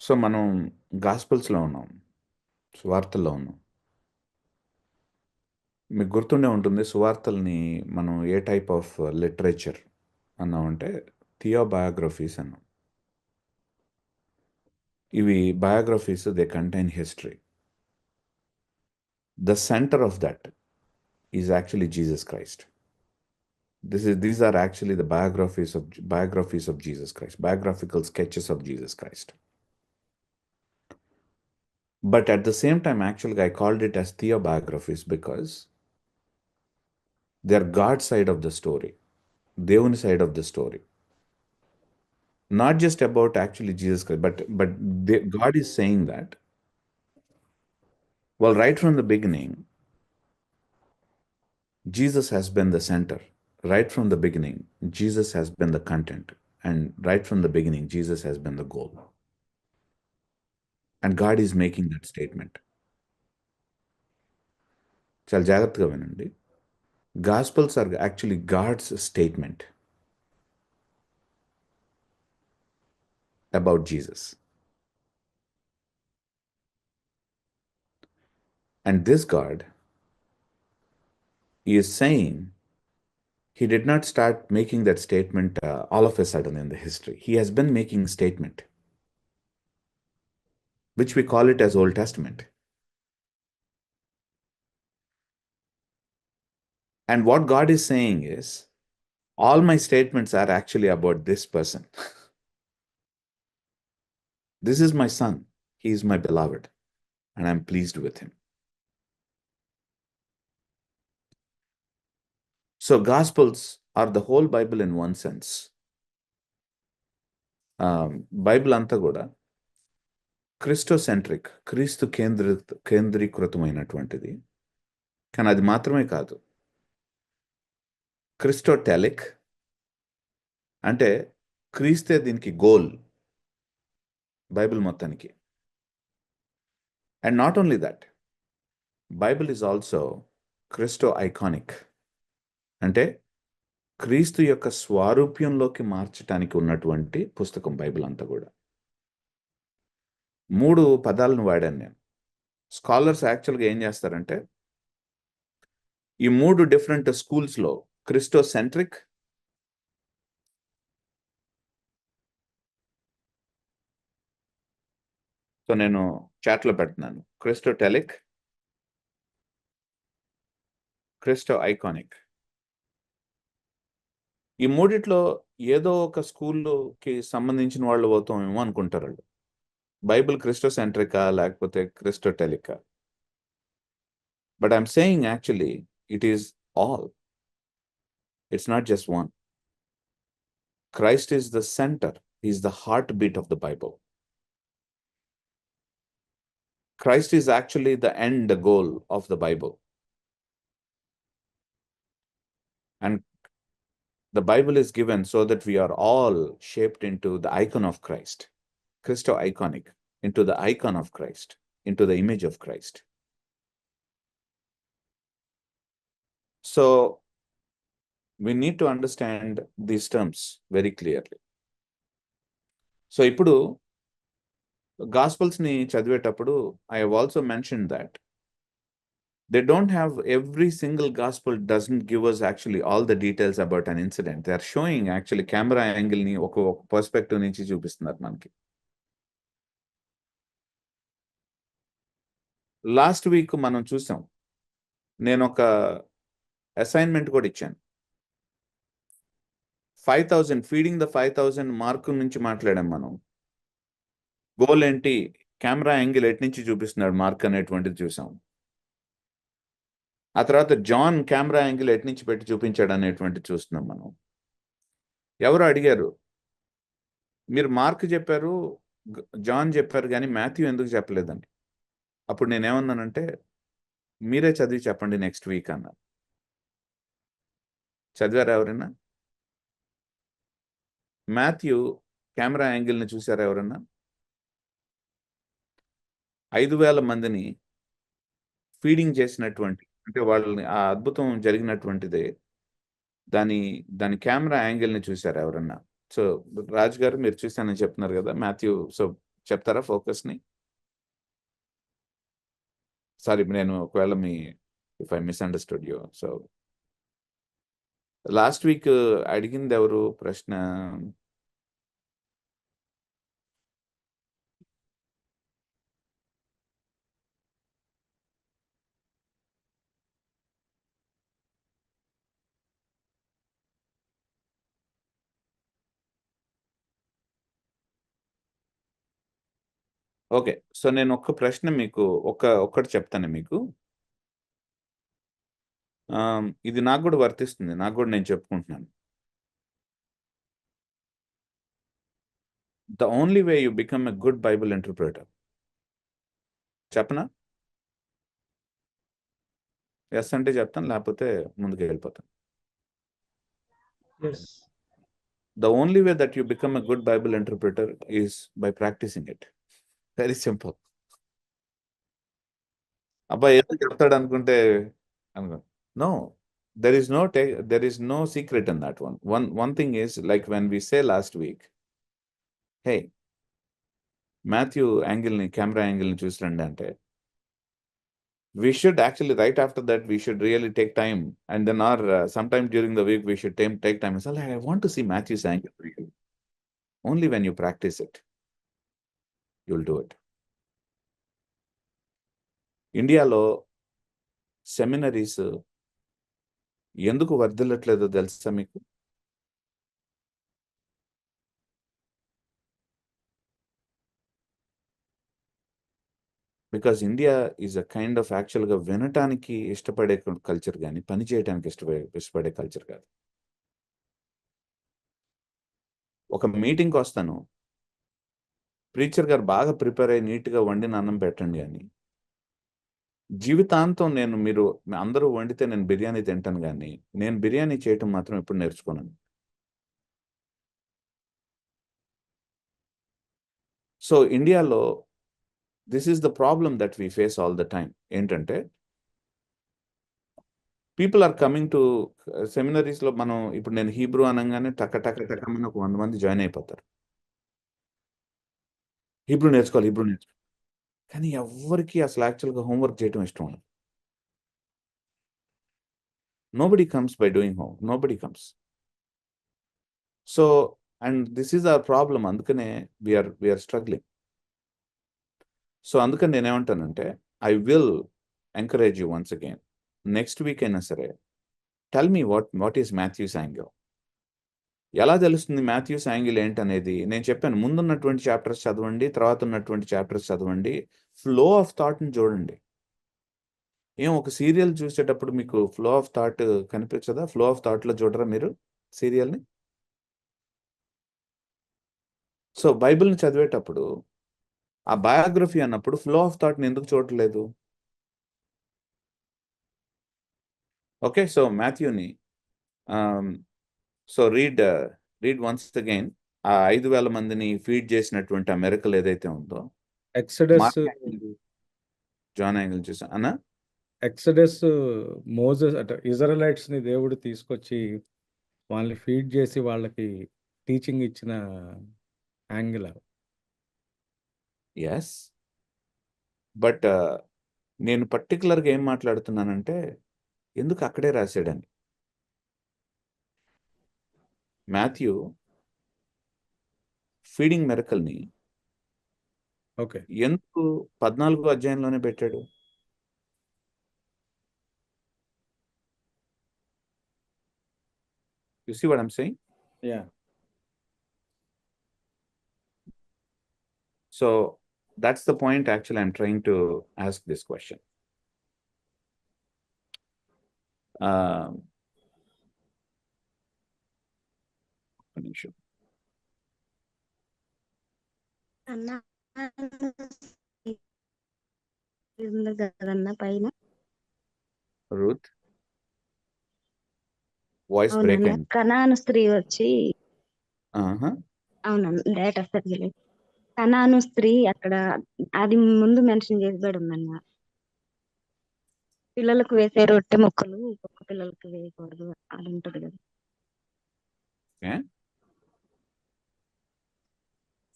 So మనం గాస్పల్స్లో ఉన్నాం, సువార్తల్లో ఉన్నాం. మీకు గుర్తుండే ఉంటుంది, సువార్తల్ని మనం ఏ టైప్ ఆఫ్ లిటరేచర్ అన్నామంటే థియోబయోగ్రఫీస్ అన్నాం. ఇవి biographies, they contain history. The centre of that is actually Jesus Christ. These are actually the biographies of Jesus Christ, biographical sketches of Jesus Christ. But at the same time, actually, I called it as theobiographies because they're God's side of the story, దేవుని side of the story. Not just about actually Jesus Christ, but God is saying that, well, right from the beginning, Jesus has been the center. Right from the beginning, Jesus has been the content. And right from the beginning, Jesus has been the goal. And God is making that statement. చాలా జాగ్రత్తగా వినండి. Gospels are actually God's statement about Jesus. And this God is saying, he did not start making that statement all of a sudden in the history. He has been making statement, which we call it as Old Testament. And what God is saying is, all my statements are actually about this person. This is my son. He is my beloved, and I'm pleased with him. So Gospels are the whole Bible in one sense. Bible అంతా కూడా క్రిస్టోసెంట్రిక్, క్రీస్తు కేంద్రీకృతమైనటువంటిది. కానీ అది మాత్రమే కాదు, క్రిస్టోటెలిక్ అంటే క్రీస్తే దీనికి గోల్ బైబిల్ మొత్తానికి. And not only that, Bible is also Christoiconic అంటే క్రీస్తు యొక్క స్వారూప్యంలోకి మార్చడానికి ఉన్నటువంటి పుస్తకం బైబిల్ అంతా కూడా. 3 పదాలను వాడాను నేను. స్కాలర్స్ యాక్చువల్గా ఏం చేస్తారంటే, ఈ 3 డిఫరెంట్ స్కూల్స్లో క్రిస్టోసెంట్రిక్, సో నేను చాట్లో పెడుతున్నాను, క్రిస్టోటెలిక్, క్రిస్టో ఐకానిక్. ఈ మూడిట్లో ఏదో ఒక స్కూల్కి సంబంధించిన వాళ్ళు అవుతామేమో అనుకుంటారు వాళ్ళు. బైబిల్ క్రిస్టోసెంట్రికా లేకపోతే క్రిస్టోటెలికా. But I'm saying actually it is all. It's not just one. Christ is the center. He's the heartbeat of the Bible. Christ is actually the end goal of the Bible. And the Bible is given so that we are all shaped into the icon of Christ, Christo-iconic, into the icon of Christ, into the image of Christ. So we need to understand these terms very clearly. So ఇప్పుడు గాస్పల్స్ని చదివేటప్పుడు I have also mentioned that they don't have, every single gospel doesn't give us actually all the details about an incident. They are showing actually camera angle ni ఒక perspective నుంచి చూపిస్తున్నారు మనకి. Last week మనం చూసాం, నేను ఒక assignment కూడా ఇచ్చాను. 5000 ఫీడింగ్ ద 5000 మార్కు నుంచి మాట్లాడాం మనం. గోల్ ఏంటి, కెమెరా యాంగిల్ ఎటు నుంచి చూపిస్తున్నాడు మార్క్ అనేటువంటిది చూసాం. ఆ తర్వాత జాన్ కెమెరా యాంగిల్ ఎటు నుంచి పెట్టి చూపించాడు అనేటువంటిది చూస్తున్నాం మనం. ఎవరు అడిగారు, మీరు మార్క్ చెప్పారు, జాన్ చెప్పారు, కానీ మాథ్యూ ఎందుకు చెప్పలేదండి. అప్పుడు నేనేమన్నానంటే, మీరే చదివి చెప్పండి నెక్స్ట్ వీక్ అన్నారు. చదివారా ఎవరైనా? మాథ్యూ కెమెరా యాంగిల్ని చూసారా ఎవరన్నా? 5,000 మందిని ఫీడింగ్ చేసినటువంటి, అంటే వాళ్ళని ఆ అద్భుతం జరిగినటువంటిదే, దాని కెమెరా యాంగిల్ని చూసారా ఎవరన్నా? సో రాజు గారు మీరు చూసానని చెప్తున్నారు కదా మాథ్యూ, సో చెప్తారా ఫోకస్ని? సారీ, నేను ఒకవేళ if I misunderstood you. So last week అడిగింది ఎవరు ప్రశ్న? ఓకే. సో నేను ఒక్క ప్రశ్న మీకు ఒక్కటి చెప్తాను మీకు. ఇది నాకు కూడా వర్తిస్తుంది, నాకు కూడా నేను చెప్పుకుంటున్నాను. The only way you become a good Bible interpreter, చెప్పనా? ఎస్ అంటే చెప్తాను, లేకపోతే ముందుకు వెళ్ళిపోతాను. The only way that you become a good Bible interpreter is by practicing it. Very simple. అబ్బాయి ఏదో చెప్తాడు అనుకుంటే no, there is no secret in that one. One thing is, like when we say last week, hey, Matthew యాంగిల్ని, camera యాంగిల్ని చూసి రండి అంటే, we should actually, right after that, we should really take time, and then sometime during the week we should take time and say, like, I want to see Matthew's angle. Only when you practice it, you'll do it. ఇండియాలో seminaries ఎందుకు వర్ధిల్లట్లేదో తెలుసా మీకు? Because India is a kind of యాక్చువల్గా వినటానికి ఇష్టపడే culture, కానీ పని చేయడానికి ఇష్టపడే కల్చర్ కాదు. ఒక మీటింగ్కి వస్తాను, ప్రీచర్ గారు బాగా ప్రిపేర్ అయ్యి నీట్గా వండిన అన్నం పెట్టండి అని, జీవితాంతం మీరు అందరూ వండితే నేను బిర్యానీ తింటాను, కానీ నేను బిర్యానీ చేయటం మాత్రం ఎప్పుడు నేర్చుకోను. సో ఇండియాలో this is the problem that we face all the time. ఏంటంటే, పీపుల్ ఆర్ కమింగ్ టు సెమినరీస్లో. మనం ఇప్పుడు నేను హీబ్రూ అనగానే టకమని ఒక 100 మంది జాయిన్ అయిపోతారు. హీబ్రూ నేర్చుకోవాలి. కానీ ఎవరికి అసలు యాక్చువల్గా హోంవర్క్ చేయడం ఇష్టం ఉండదు. Nobody comes by doing home, nobody comes. So and this is our problem. అందుకనే వీఆర్ స్ట్రగ్లింగ్. సో అందుకని నేనేమంటానంటే, I will encourage you once again, next week అయినా సరే, tell me what is Matthew's angle. ఎలా తెలుస్తుంది మాథ్యూస్ యాంగిల్ ఏంటనేది? నేను చెప్పాను, ముందున్నటువంటి చాప్టర్స్ చదవండి, తర్వాత ఉన్నటువంటి చాప్టర్స్ చదవండి, ఫ్లో ఆఫ్ థాట్ని చూడండి. ఒక సీరియల్ చూసేటప్పుడు మీకు ఫ్లో ఆఫ్ థాట్ కనిపించదా? ఫ్లో ఆఫ్ థాట్లో చూడరా మీరు సీరియల్ని? సో బైబిల్ని చదివేటప్పుడు ఆ బయోగ్రఫీ అన్నప్పుడు ఫ్లో ఆఫ్ థాట్ని ఎందుకు చూడట్లేదు? ఓకే, సో మాథ్యూని సో రీడ్ వన్స్ అగైన్. ఆ 5,000 మందిని ఫీడ్ చేసినటువంటి ఆ మిరకల్ ఏదైతే ఉందో, ఎక్సడస్, జాన్ యాంగిల్ చూసా అన్నా. ఎక్సడస్ మోజెస్ అంటే ఇజ్రాయలైట్స్ ని దేవుడు తీసుకొచ్చి వాళ్ళని ఫీడ్ చేసి వాళ్ళకి టీచింగ్ ఇచ్చిన యాంగిల్. ఎస్, బట్ నేను పర్టికులర్గా ఏం మాట్లాడుతున్నానంటే, ఎందుకు అక్కడే రాశాడని. మాథ్యూ ఫీడింగ్ మిరకల్ని ఓకే, ఎందుకు 14వ అధ్యాయంలోనే పెట్టాడు? You see what I'm saying? Yeah. So that's the point actually I'm trying to ask this question. అన్న ఉంది కదన్న పైన. Ruth, voice break అవునన్న, అయింది. కనాను స్త్రీ వచ్చి, అవునన్న, డేటా సరిగ్గా కనాను స్త్రీ అక్కడ అది ముందు మెన్షన్ చేసి ఉందన్న. పిల్లలకు వేసే రొట్టె ముక్కలు ఒక్కొక్క పిల్లలకి వేయకూడదు అది ఉంటది కదా. Okay.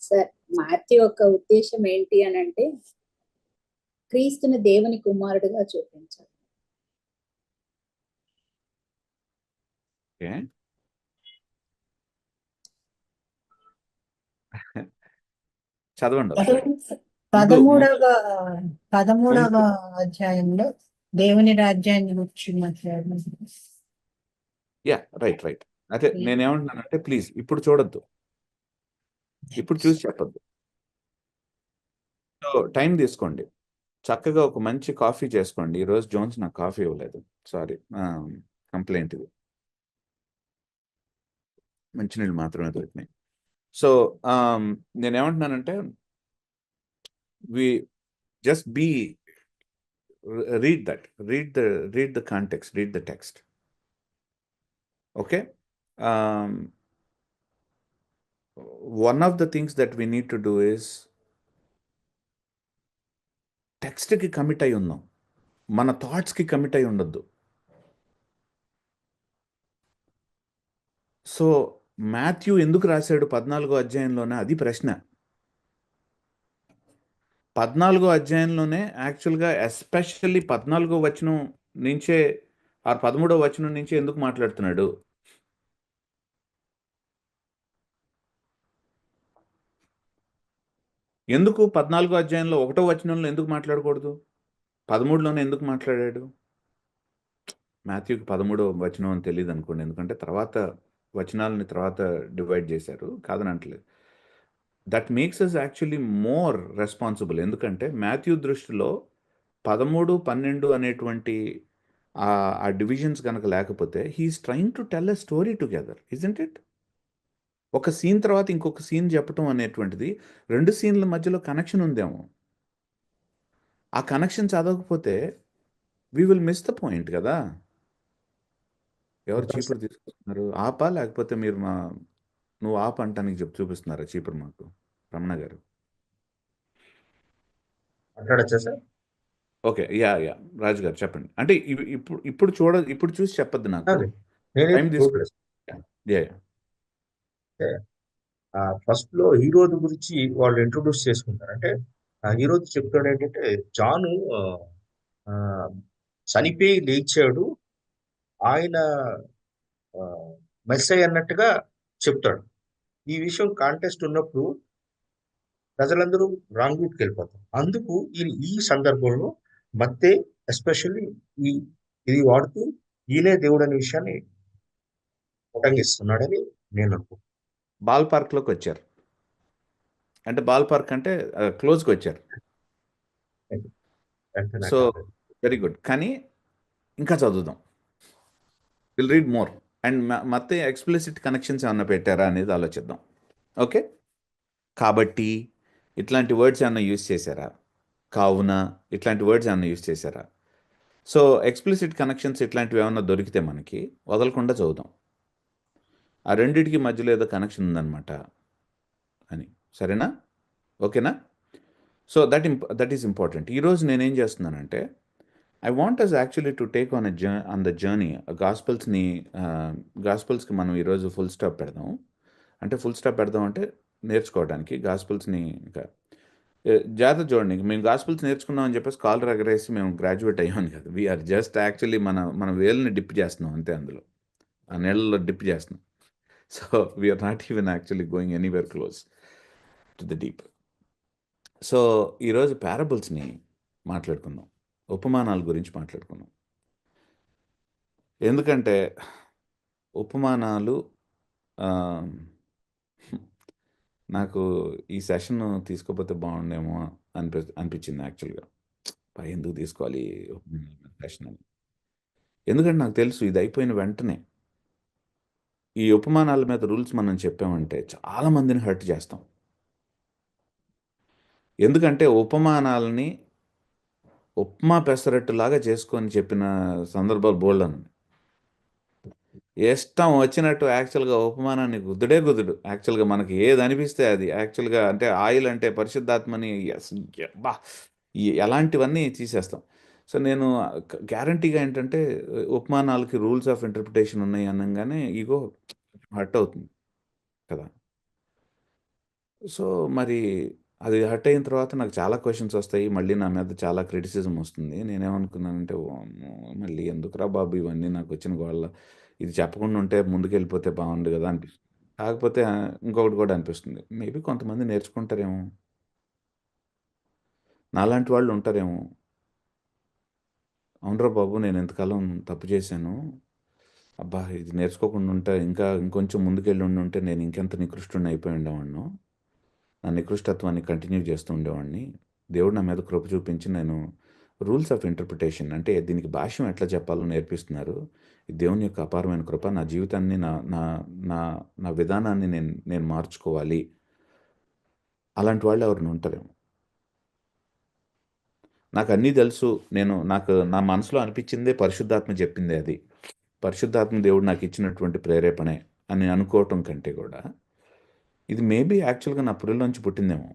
సార్ మాథ్యూ యొక్క ఉద్దేశం ఏంటి అని అంటే క్రీస్తుని దేవుని కుమారుడుగా చూపించాలి. ఓకే. చదవండి ఒకసారి. ముందు 13వ అధ్యాయంలో దేవుని రాజ్యాన్ని గురించి మాట్లాడుతున్నాం. Yeah, right right. అదే నేనేమంటున్నానంటే ప్లీజ్ ఇప్పుడు చూడొద్దు, ఇప్పుడు చూసి చెప్పొద్దు. సో టైం తీసుకోండి, చక్కగా ఒక మంచి కాఫీ చేసుకోండి. ఈరోజు జోన్స్ నాకు కాఫీ ఇవ్వలేదు, సారీ, కంప్లైంట్ ఇది. మంచినీళ్ళు మాత్రమే దొరికినాయి. సో నేనేమంటున్నానంటే we just be read the context, read the text. Okay. One of the things that we need to do is text ki commit ayi unnam, mana thoughts ki commit ayi undaddu. So Matthew ఎందుకు రాశాడు 14వ అధ్యాయంలోనే, అది ప్రశ్న. 14వ అధ్యాయంలోనే యాక్చువల్గా especially 14వ వచనం నుంచే 13వ వచనం నుంచే ఎందుకు మాట్లాడుతున్నాడు? ఎందుకు 14వ అధ్యాయంలో 1వ వచనంలో ఎందుకు మాట్లాడకూడదు? 13లోనే ఎందుకు మాట్లాడాడు? మాథ్యూకి 13వ వచనం అని తెలియదు అనుకోండి, ఎందుకంటే తర్వాత వచనాలని తర్వాత డివైడ్ చేశారు, కాదని అంటలేదు. That makes us actually more responsible. ఎందుకంటే మాథ్యూ దృష్టిలో 13, 12 అనేటువంటి ఆ డివిజన్స్ కనుక లేకపోతే he's trying to tell a story together, isn't it? ఒక సీన్ తర్వాత ఇంకొక సీన్ చెప్పటం అనేటువంటిది, 2 సీన్ల మధ్యలో కనెక్షన్ ఉందేమో. ఆ కనెక్షన్ చదవకపోతే we will miss the point కదా. ఎవరు చీపురు తీసుకొస్తున్నారు? ఆపా లేకపోతే మీరు నువ్వు ఆప అంటానికి చూపిస్తున్నారా చీపురు మాకు? రమణ గారు మాట్లాడచ్చా సార్? ఓకే, యా రాజు గారు చెప్పండి. అంటే ఇప్పుడు చూసి చెప్పద్దు, నాకు టైం తీసుకో. ఫస్ట్ లో హీరో గురించి వాళ్ళు ఇంట్రొడ్యూస్ చేసుకుంటారు. అంటే ఆ హీరో చెప్తాడు ఏంటంటే, జాను చనిపోయి లేచాడు, ఆయన మెస్సై అన్నట్టుగా చెప్తాడు. ఈ విషయం కాంటెస్ట్ ఉన్నప్పుడు ప్రజలందరూ రాంగ్ రూట్కి వెళ్ళిపోతారు. అందుకు ఈ సందర్భంలో మత్తే ఎస్పెషల్లీ ఇది వాడుతూ ఈయనే దేవుడు అనే విషయాన్ని ఉటంకిస్తున్నాడని నేను అనుకుంటున్నాను. బాల్ పార్క్లోకి వచ్చారు అంటే, బాల్ పార్క్ అంటే క్లోజ్కి వచ్చారు. So very good. కానీ ఇంకా చదువుదాం, విల్ రీడ్ మోర్. అండ్ మత్తే ఎక్స్ప్లిసిట్ కనెక్షన్స్ ఏమన్నా పెట్టారా అనేది ఆలోచిద్దాం. ఓకే, కాబట్టి ఇట్లాంటి వర్డ్స్ ఏమన్నా యూజ్ చేశారా? కావున ఇట్లాంటి వర్డ్స్ ఏమన్నా యూజ్ చేశారా? సో ఎక్స్ప్లిసిట్ కనెక్షన్స్ ఇట్లాంటివి ఏమన్నా దొరికితే మనకి వదలకుండా చదువుదాం. ఆ రెండింటికి మధ్యలో ఏదో కనెక్షన్ ఉందన్నమాట అని. సరేనా? ఓకేనా? So that is important. ఈరోజు నేనేం చేస్తున్నానంటే, I want us actually to take on the journey. గాస్పల్స్కి మనం ఈరోజు ఫుల్ స్టాప్ పెడదాం. అంటే ఫుల్ స్టాప్ పెడదాం అంటే నేర్చుకోవడానికి గాస్పల్స్ని. ఇంకా జాగ్రత్త చూడండి, మేము గాస్పల్స్ నేర్చుకున్నాం అని చెప్పేసి కాలర్ ఎగరేసి మేము గ్రాడ్యుయేట్ అయ్యామని కాదు. వీఆర్ జస్ట్ యాక్చువల్లీ మన వేలుని డిప్ చేస్తున్నాం అంతే, అందులో ఆ నీళ్ళలో డిప్ చేస్తున్నాం. So we are not even actually going anywhere close to the deep. So ఈరోజు పారబుల్స్ని మాట్లాడుకుందాం, ఉపమానాల గురించి మాట్లాడుకుందాం. ఎందుకంటే ఉపమానాలు నాకు ఈ సెషన్ తీసుకోకపోతే బాగుండేమో అనిపించింది యాక్చువల్గా. ఎందుకు తీసుకోవాలి సెషన్ అని? ఎందుకంటే నాకు తెలుసు ఇది అయిపోయిన వెంటనే ఈ ఉపమానాల మీద రూల్స్ మనం చెప్పామంటే చాలా మందిని హర్ట్ చేస్తాం. ఎందుకంటే ఉపమానాలని ఉప్మా పెసరట్టులాగా చేసుకొని చెప్పిన సందర్భాలు బోల్డ్ అని. ఇష్టం వచ్చినట్టు యాక్చువల్గా ఉపమానాన్ని గుద్దుడు. యాక్చువల్గా మనకి ఏది అనిపిస్తే అది యాక్చువల్గా, అంటే ఆయిల్ అంటే పరిశుద్ధాత్మని ఎలాంటివన్నీ తీసేస్తాం. సో నేను గ్యారంటీగా ఏంటంటే, ఉపమానాలకి రూల్స్ ఆఫ్ ఇంటర్ప్రిటేషన్ ఉన్నాయి అనగానే ఈగో హర్ట్ అవుతుంది కదా. సో మరి అది హర్ట్ అయిన తర్వాత నాకు చాలా క్వశ్చన్స్ వస్తాయి. మళ్ళీ నా మీద చాలా క్రిటిసిజం వస్తుంది. నేనేమనుకున్నానంటే, వామ్మో! మళ్ళీ ఎందుకురా బాబు ఇవన్నీ నాకొచ్చిన గోల. ఇది చెప్పకుండా ఉంటే ముందుకెళ్ళిపోతే బాగుండు కదా అనిపిస్తుంది. కాకపోతే ఇంకొకటి కూడా అనిపిస్తుంది. మేబీ కొంతమంది నేర్చుకుంటారేమో. నాలాంటి వాళ్ళు ఉంటారేమో. అవునురా బాబు, నేను ఎంతకాలం తప్పు చేశాను. అబ్బా! ఇది నేర్చుకోకుండా ఉంటే ఇంకొంచెం ముందుకెళ్ళి ఉండుంటే నేను ఇంకెంత నికృష్టుడిని అయిపోయి ఉండేవాడినో. నా నికృష్టత్వాన్ని కంటిన్యూ చేస్తూ ఉండేవాడిని. దేవుడు నా మీద కృప చూపించి నేను రూల్స్ ఆఫ్ ఇంటర్ప్రిటేషన్ అంటే దీనికి భాష్యం ఎట్లా చెప్పాలో నేర్పిస్తున్నారు. ఈ దేవుని యొక్క అపారమైన కృప నా జీవితాన్ని నా నా నా నా విధానాన్ని నేను మార్చుకోవాలి. అలాంటి వాళ్ళు ఎవరైనా ఉంటారేమో. నాకు అన్నీ తెలుసు. నాకు నా మనసులో అనిపించిందే పరిశుద్ధాత్మ చెప్పిందే అది. పరిశుద్ధాత్మ దేవుడు నాకు ఇచ్చినటువంటి ప్రేరేపణే అని అనుకోవటం కంటే కూడా ఇది మేబీ యాక్చువల్గా నా పురిలోంచి పుట్టిందేమో.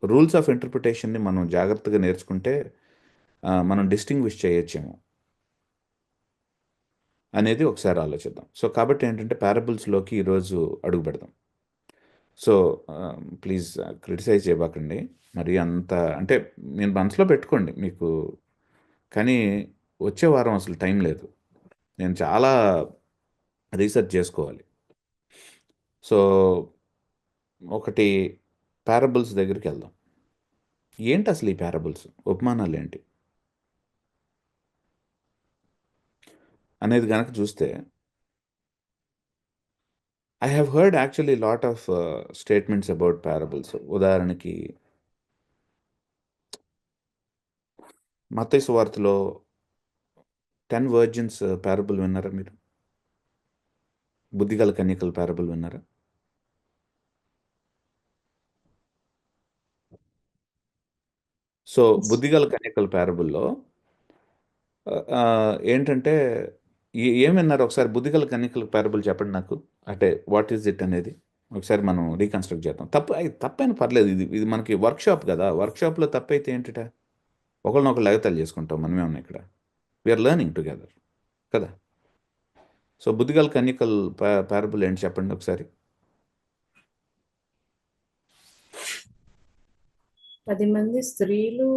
రూల్స్ ఆఫ్ ఇంటర్ప్రిటేషన్ని మనం జాగ్రత్తగా నేర్చుకుంటే మనం డిస్టింగ్విష్ చేయొచ్చేమో అనేది ఒకసారి ఆలోచిద్దాం. సో కాబట్టి ఏంటంటే పారబుల్స్లోకి ఈరోజు అడుగు పెడదాం. సో ప్లీజ్ క్రిటిసైజ్ చేయబాకండి. మరి అంత అంటే మీరు మనసులో పెట్టుకోండి మీకు. కానీ వచ్చే వారం అసలు టైం లేదు. నేను చాలా రీసెర్చ్ చేసుకోవాలి. సో ఒకటి పారబుల్స్ దగ్గరికి వెళ్దాం. ఏంటి అసలు ఈ పారబుల్స్, ఉపమానాలు ఏంటి అనేది కనుక చూస్తే, I have heard actually lot of statements about parables. ఉదాహరణకి మత్తయి సువార్తలో 10 వర్జిన్స్ పారబుల్ విన్నారా మీరు? బుద్ధిగల కన్యకల పారబుల్ విన్నారా? సో బుద్ధిగల కన్యకల పారబుల్లో ఏంటంటే ఏం విన్నారు ఒకసారి? బుద్ధిగల కన్యకల పారబుల్ చెప్పండి నాకు. అంటే వాట్ ఈజ్ ఇట్ అనేది ఒకసారి మనం రీకన్స్ట్రక్ట్ చేద్దాం. తప్పైనా పర్లేదు. ఇది మనకి వర్క్షాప్ కదా. వర్క్షాప్లో తప్పైతే ఏంటిట? ఒకళ్ళనొకళ్ళు ఎగతాళి చేసుకుంటాం. మనమేమన్నా ఇక్కడ వీఆర్ లెర్నింగ్ టుగెదర్ కదా. సో బుద్ధిగల కన్యకల్ పారబుల్ ఏంటి చెప్పండి ఒకసారి. 10 మంది స్త్రీలు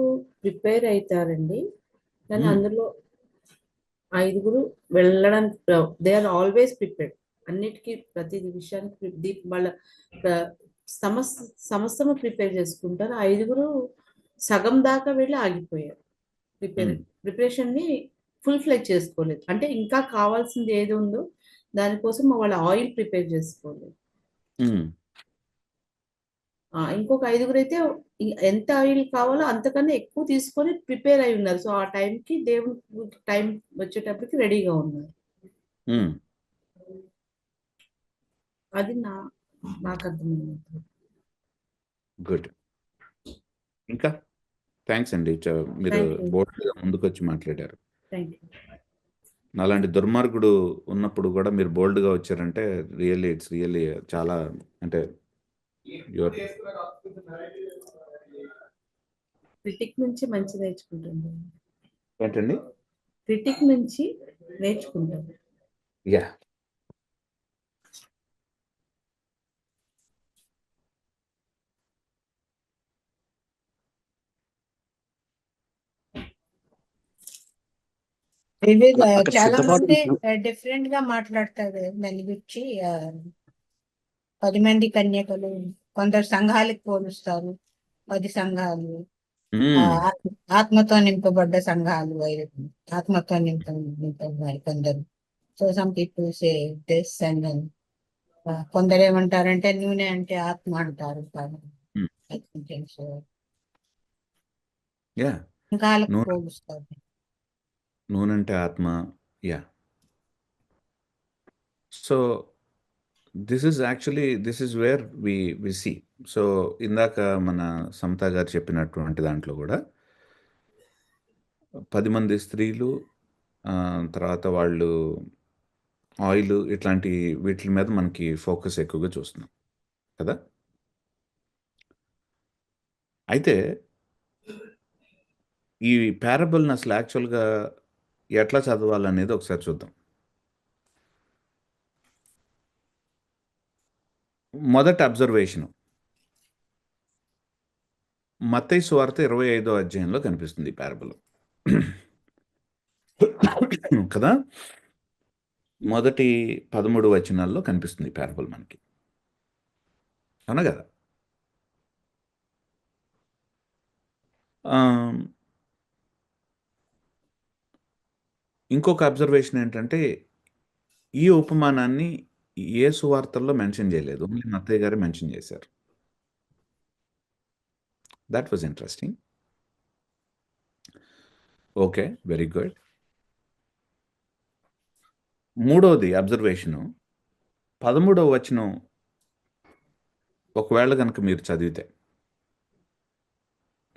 ప్రిపేర్ అవుతారండి. కానీ అందులో 5 వెళ్ళడానికి దే ఆర్ ఆల్వేస్ ప్రిపేర్డ్. అన్నిటికీ ప్రతి విషయానికి వాళ్ళ సమస్తము ప్రిపేర్ చేసుకుంటారు. 5 సగం దాకా వెళ్ళి ఆగిపోయారు. ప్రిపరేషన్ ని ఫుల్ ఫ్లెజ్ చేసుకోలేదు. అంటే ఇంకా కావాల్సింది ఏది ఉందో దానికోసం వాళ్ళ ఆయిల్ ప్రిపేర్ చేసుకోలేదు. ఇంకొక 5 అయితే ఎంత ఆయిల్ కావాలో అంతకన్నా ఎక్కువ తీసుకొని ప్రిపేర్ అయి ఉన్నారు. సో ఆ టైంకి దేవుని టైం వచ్చేటప్పటికి రెడీగా ఉన్నారు. అది నాకు అర్థమైంది. గుడ్. ఇంకా థ్యాంక్స్ అండి. మీరు బోల్డ్గా ముందుకు వచ్చి మాట్లాడారు. Thank you. అలాంటి దుర్మార్గుడు ఉన్నప్పుడు కూడా మీరు బోల్డ్గా వచ్చారంటే ఇట్స్ రియల్లీ చాలా అంటే క్రిటిక్ నుంచి మంచి నేర్చుకుంటుంది. ఏంటండి? క్రిటిక్ నుంచి నేర్చుకుంటాను. యా. చాలా మంది డిఫరెంట్ గా మాట్లాడతారు దాని గురించి. 10 మంది కన్యకలు, కొందరు సంఘాలకు పోలుస్తారు. 10 సంఘాలు, ఆత్మతో నింపబడ్డ సంఘాలు, ఆత్మతో నింపబడ్డారు కొందరు. So some people say this and కొందరు ఏమంటారంటే నూనె అంటే ఆత్మ అంటారు. సంఘాలకు పోలుస్తారు. నూనె అంటే ఆత్మ. Yeah. So this is where we see. So ఇందాక మన సమతా గారు చెప్పినటువంటి దాంట్లో కూడా 10 మంది స్త్రీలు, తర్వాత వాళ్ళు ఆయిల్, ఇట్లాంటి వీటి మీద మనకి ఫోకస్ ఎక్కువగా చూస్తున్నాం కదా. అయితే ఈ పారబుల్ని అసలు యాక్చువల్గా ఎట్లా చదవాలనేది ఒకసారి చూద్దాం. మొదటి అబ్జర్వేషను మత్తయి సువార్త 25వ అధ్యాయంలో కనిపిస్తుంది ఈ పారబుల్ కదా. మొదటి 13 వచనాల్లో కనిపిస్తుంది ఈ పారబుల్ మనకి, అవునా కదా. ఇంకొక అబ్జర్వేషన్ ఏంటంటే ఈ ఉపమానాన్ని ఏ సువార్తల్లో మెన్షన్ చేయలేదు, ఓన్లీ మత్తయి గారే మెన్షన్ చేశారు. That was interesting. Okay, very good. మూడవది అబ్జర్వేషను 13వ వచనం ఒకవేళ కనుక మీరు చదివితే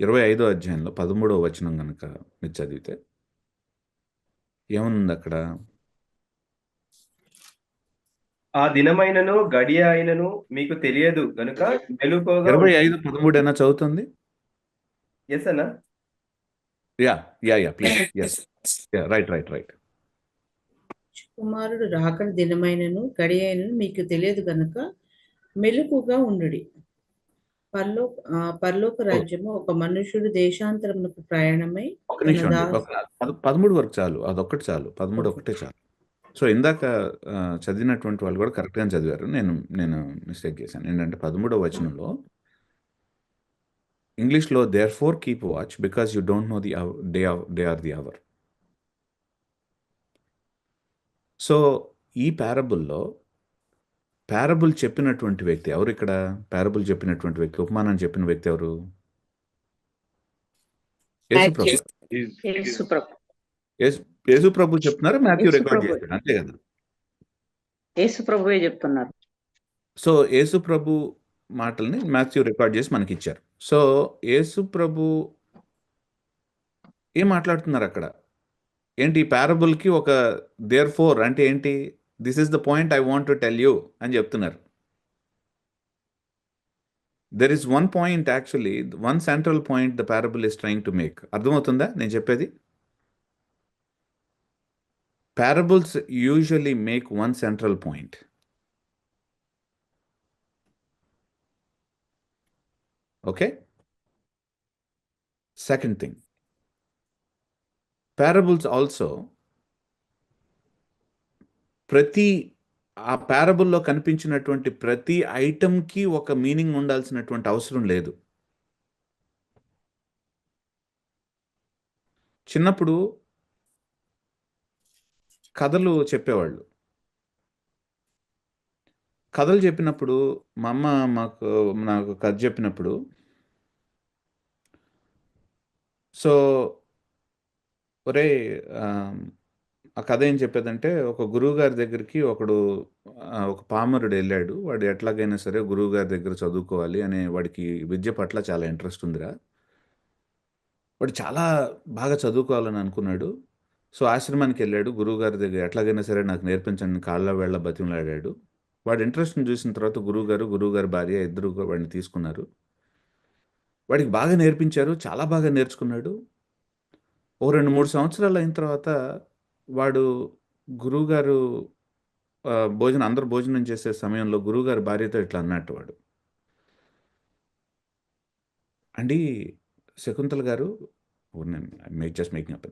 25వ అధ్యాయంలో 13వ వచనం కనుక మీరు చదివితే ఏముంది అక్కడ? ఆ దినమైనను గడియ అయినను మీకు తెలియదు గనుక మెలకువగా 25:13 అయినా చదువుతుంది. ఎస్ అన్నా. Yeah please. Yes, right. కుమారుడు రాకడ దినమైనను గడియైనను మీకు తెలియదు గనుక మెలకుగా ఉండుడి. పరలోక రాజ్యము ఒక మనుషుడు దేశాంతరమునకు ప్రయాణమై ఒక నిమిషం అండి, 13 వరకు చాలు, అదొక్కటి చాలు, 13 ఒకటే చాలు. సో ఇందాక చదివినటువంటి వాళ్ళు కూడా కరెక్ట్గానే చదివారు, నేను మిస్టేక్ చేశాను. ఏంటంటే 13వ వచనంలో ఇంగ్లీష్లో therefore keep watch because you don't know the day or the hour. So ఈ పారబుల్ చెప్పినటువంటి వ్యక్తి ఎవరు? ఇక్కడ పారబుల్ చెప్పినటువంటి వ్యక్తి, ఉపమానాన్ని చెప్పిన వ్యక్తి ఎవరు? యేసు ప్రభు చెప్తున్నారు, మాథ్యూ రికార్డ్ చేశాడు, అంతే కదా. యేసు ప్రభువే చెప్తున్నారు. సో యేసు ప్రభు మాటల్ని మాథ్యూ రికార్డ్ చేసి మనకి ఇచ్చారు. సో యేసు ప్రభు ఏం మాట్లాడుతున్నారు అక్కడ? ఏంటి ఈ పారబుల్కి ఒక దేర్ ఫోర్ అంటే ఏంటి? This is the point I want to tell you అని చెప్తున్నారు. There is one point, actually one central point the parable is trying to make. అర్థమవుతుందా నేను చెప్పేది? Parables usually make one central point. Okay? Second thing, parables also ఆ పారబుల్లో కనిపించినటువంటి ప్రతి ఐటమ్కి ఒక meaning ఉండాల్సినటువంటి అవసరం లేదు. చిన్నప్పుడు కథలు చెప్పేవాళ్ళు. కథలు చెప్పినప్పుడు మా అమ్మ నాకు కథ చెప్పినప్పుడు, సో ఒరే ఆ కథ ఏం చెప్పేదంటే, ఒక గురువు గారి దగ్గరికి ఒక పామరుడు వెళ్ళాడు. వాడు ఎట్లాగైనా సరే గురువు గారి దగ్గర చదువుకోవాలి అనే, వాడికి విద్య పట్ల చాలా ఇంట్రెస్ట్ ఉందిరా, వాడు చాలా బాగా చదువుకోవాలని అనుకున్నాడు. సో ఆశ్రమానికి వెళ్ళాడు, గురువుగారి దగ్గర ఎట్లాగైనా సరే నాకు నేర్పించండి కాళ్ళ వేళ్ళ బతిమలాడాడు. వాడి ఇంట్రెస్ట్ని చూసిన తర్వాత గురువుగారి భార్య ఇద్దరు వాడిని తీసుకున్నారు. వాడికి బాగా నేర్పించారు, చాలా బాగా నేర్చుకున్నాడు. ఓ 2-3 సంవత్సరాలు అయిన తర్వాత వాడు గురువుగారు అందరూ భోజనం చేసే సమయంలో గురువుగారి భార్యతో ఇట్లా అన్నట్టు, వాడు అండి శకుంతల గారు, జస్ట్ మేకింగ్ అప్,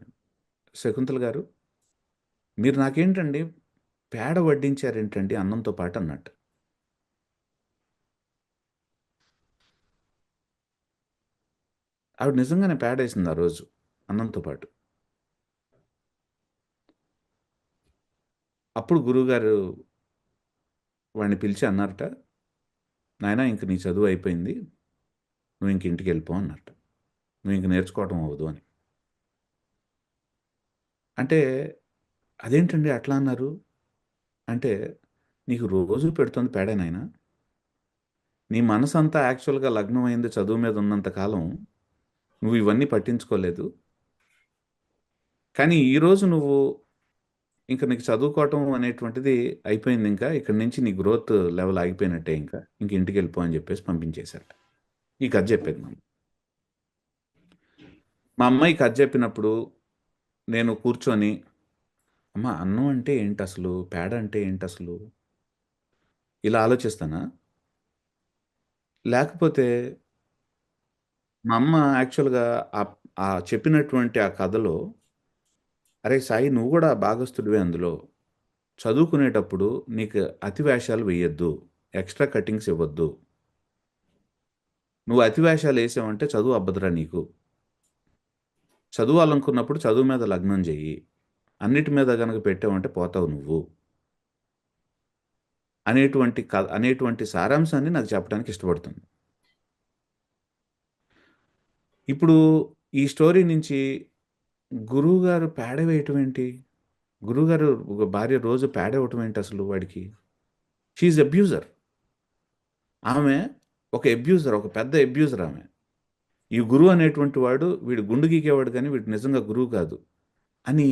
శకుంతల గారు మీరు నాకేంటండి పేడ వడ్డించారేంటండి అన్నంతో పాటు అన్నట్టు. ఆవిడ నిజంగానే పేడ వేసింది ఆ రోజు అన్నంతో పాటు. అప్పుడు గురువుగారు వాడిని పిలిచి అన్నారట, నాయనా ఇంక నీ చదువు అయిపోయింది, నువ్వు ఇంక ఇంటికి వెళ్ళిపో అన్నట్టు, నువ్వు ఇంక నేర్చుకోవటం అవ్వదు అని. అంటే అదేంటండి అట్లా అన్నారు అంటే, నీకు రోజు పెడుతుంది పేడే నాయనా, నీ మనసు అంతా యాక్చువల్గా లగ్నం అయింది చదువు మీద ఉన్నంతకాలం నువ్వు ఇవన్నీ పట్టించుకోలేదు. కానీ ఈరోజు నువ్వు ఇంకా నీకు చదువుకోవటం అనేటువంటిది అయిపోయింది, ఇంకా ఇక్కడి నుంచి నీ గ్రోత్ లెవెల్ ఆగిపోయినట్టే, ఇంక ఇంటికి వెళ్ళిపో అని చెప్పేసి పంపించేశారట. ఈ కథ చెప్పేది మా అమ్మాయి కథ చెప్పినప్పుడు నేను కూర్చొని, అమ్మ అన్నం అంటే ఏంటి అసలు, పేడ అంటే ఏంటి అసలు, ఇలా ఆలోచిస్తానా? లేకపోతే మా అమ్మ యాక్చువల్‌గా చెప్పినటువంటి ఆ కథలో, "అరేయ్ సాయి! నువ్వు గూడా భాగస్థుడివే అందులో. చదువుకునేటప్పుడు నీకు అతి వేషాలు వెయ్యొద్దు. Extra cuttings ఇవ్వొద్దు. నువ్వు అతి వేషాలేసావంటే చదువు అబ్బదురా నీకు. చదువాలనుకున్నప్పుడు చదువు మీద లగ్నం చెయ్యి. అన్నిటి మీద గనక పెట్టావంటే పోతావు నువ్వు." అనేటువంటి సారాంశాన్ని నాకు చెప్పడానికి ఇష్టపడుతుంది. ఇప్పుడు ఈ స్టోరీ నుంచి గురువుగారు పేడ వేయటం ఏంటి? గురువుగారు భార్య రోజు పేడ ఇవ్వటం ఏంటి అసలు వాడికి? She is abuser. ఆమె ఒక అబ్యూజర్, ఒక పెద్ద అబ్యూజర్ ఆమె. ఈ గురువు అనేటువంటి వాడు వీడు గుండు గీకేవాడు కానీ వీడు నిజంగా గురువు కాదు అని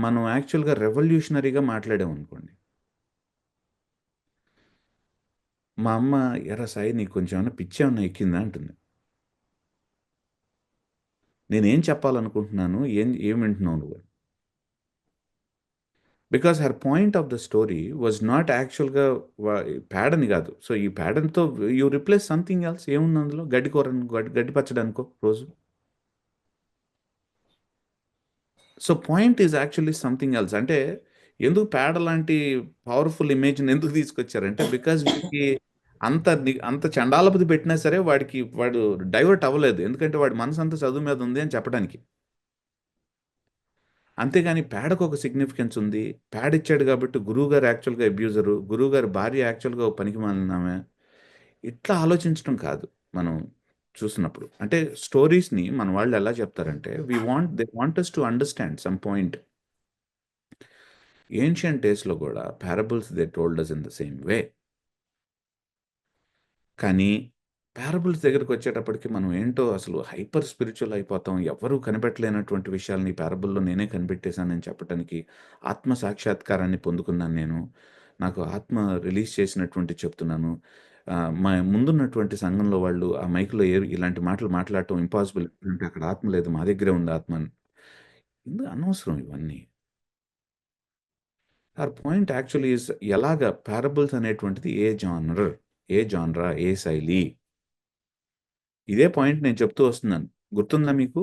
మనం యాక్చువల్‌గా రెవల్యూషనరీగా మాట్లాడామనుకోండి. మా అమ్మ, "ఎరా సాయి నీకు కొంచెం ఏమన్నా పిచ్చేమన్నా ఎక్కిందా?" అంటుంది. నేనేం చెప్పాలనుకుంటున్నాను? ఏం వింటున్నావు నువ్వు? Because her point of the story was not యాక్చువల్‌గా పేడని కాదు. సో, ఈ పేడతో యూ రిప్లేస్ సంథింగ్ ఎల్స్. ఏముంది అందులో? గడ్డి పచ్చడనుకో రోజు. So, point is actually something else. అంటే ఎందుకు పేడ లాంటి పవర్‌ఫుల్ ఇమేజ్‌ని ఎందుకు తీసుకొచ్చారంటే బికాస్ వీడికి అంత చండాలపది పెట్టినా సరే వాడు డైవర్ట్ అవ్వలేదు. ఎందుకంటే వాడి మనసంతా చదువు మీద ఉంది అని చెప్పడానికి. అంతేగాని పేడకు ఒక సిగ్నిఫికెన్స్ ఉంది. పేడ ఇచ్చాడు కాబట్టి గురువుగారు యాక్చువల్‌గా అబ్యూజరు. గురువుగారి భార్య యాక్చువల్‌గా పనికిమాలినామె. ఇట్లా ఆలోచించడం కాదు మనం చూస్తున్నప్పుడు. అంటే స్టోరీస్‌ని మన వాళ్ళు ఎలా చెప్తారంటే they want us to understand some point. Ancient డేస్‌లో కూడా parables they told us in the same way. కానీ పారబుల్స్ దగ్గరికొచ్చేటప్పటికి మనం ఏంటో అసలు హైపర్ స్పిరిచువల్ అయిపోతాం. ఎవ్వరూ కనిపెట్టలేనటువంటి విషయాల్ని ఈ పారబుల్‌లో నేనే కనిపెట్టేశానని చెప్పటానికి ఆత్మ సాక్షాత్కారాన్ని పొందుకున్నాను నేను. నాకు ఆత్మ రిలీజ్ చేసినటువంటి చెప్తున్నాను. మా ముందున్నటువంటి సంఘంలో వాళ్ళు ఆ మైక్‌లో ఇలాంటి మాటలు మాట్లాడటం ఇంపాసిబుల్. అంటే అక్కడ ఆత్మ లేదు. మా దగ్గరే ఉంది ఆత్మ అని. అనవసరం ఇవన్నీ. ఆర్ పాయింట్ యాక్చువల్లీ ఈస్ ఎలాగా పారబుల్స్ అనేటువంటిది ఏ జానరా, ఏ శైలి. ఇదే పాయింట్ నేను చెప్తూ వస్తున్నాను. గుర్తుందా మీకు?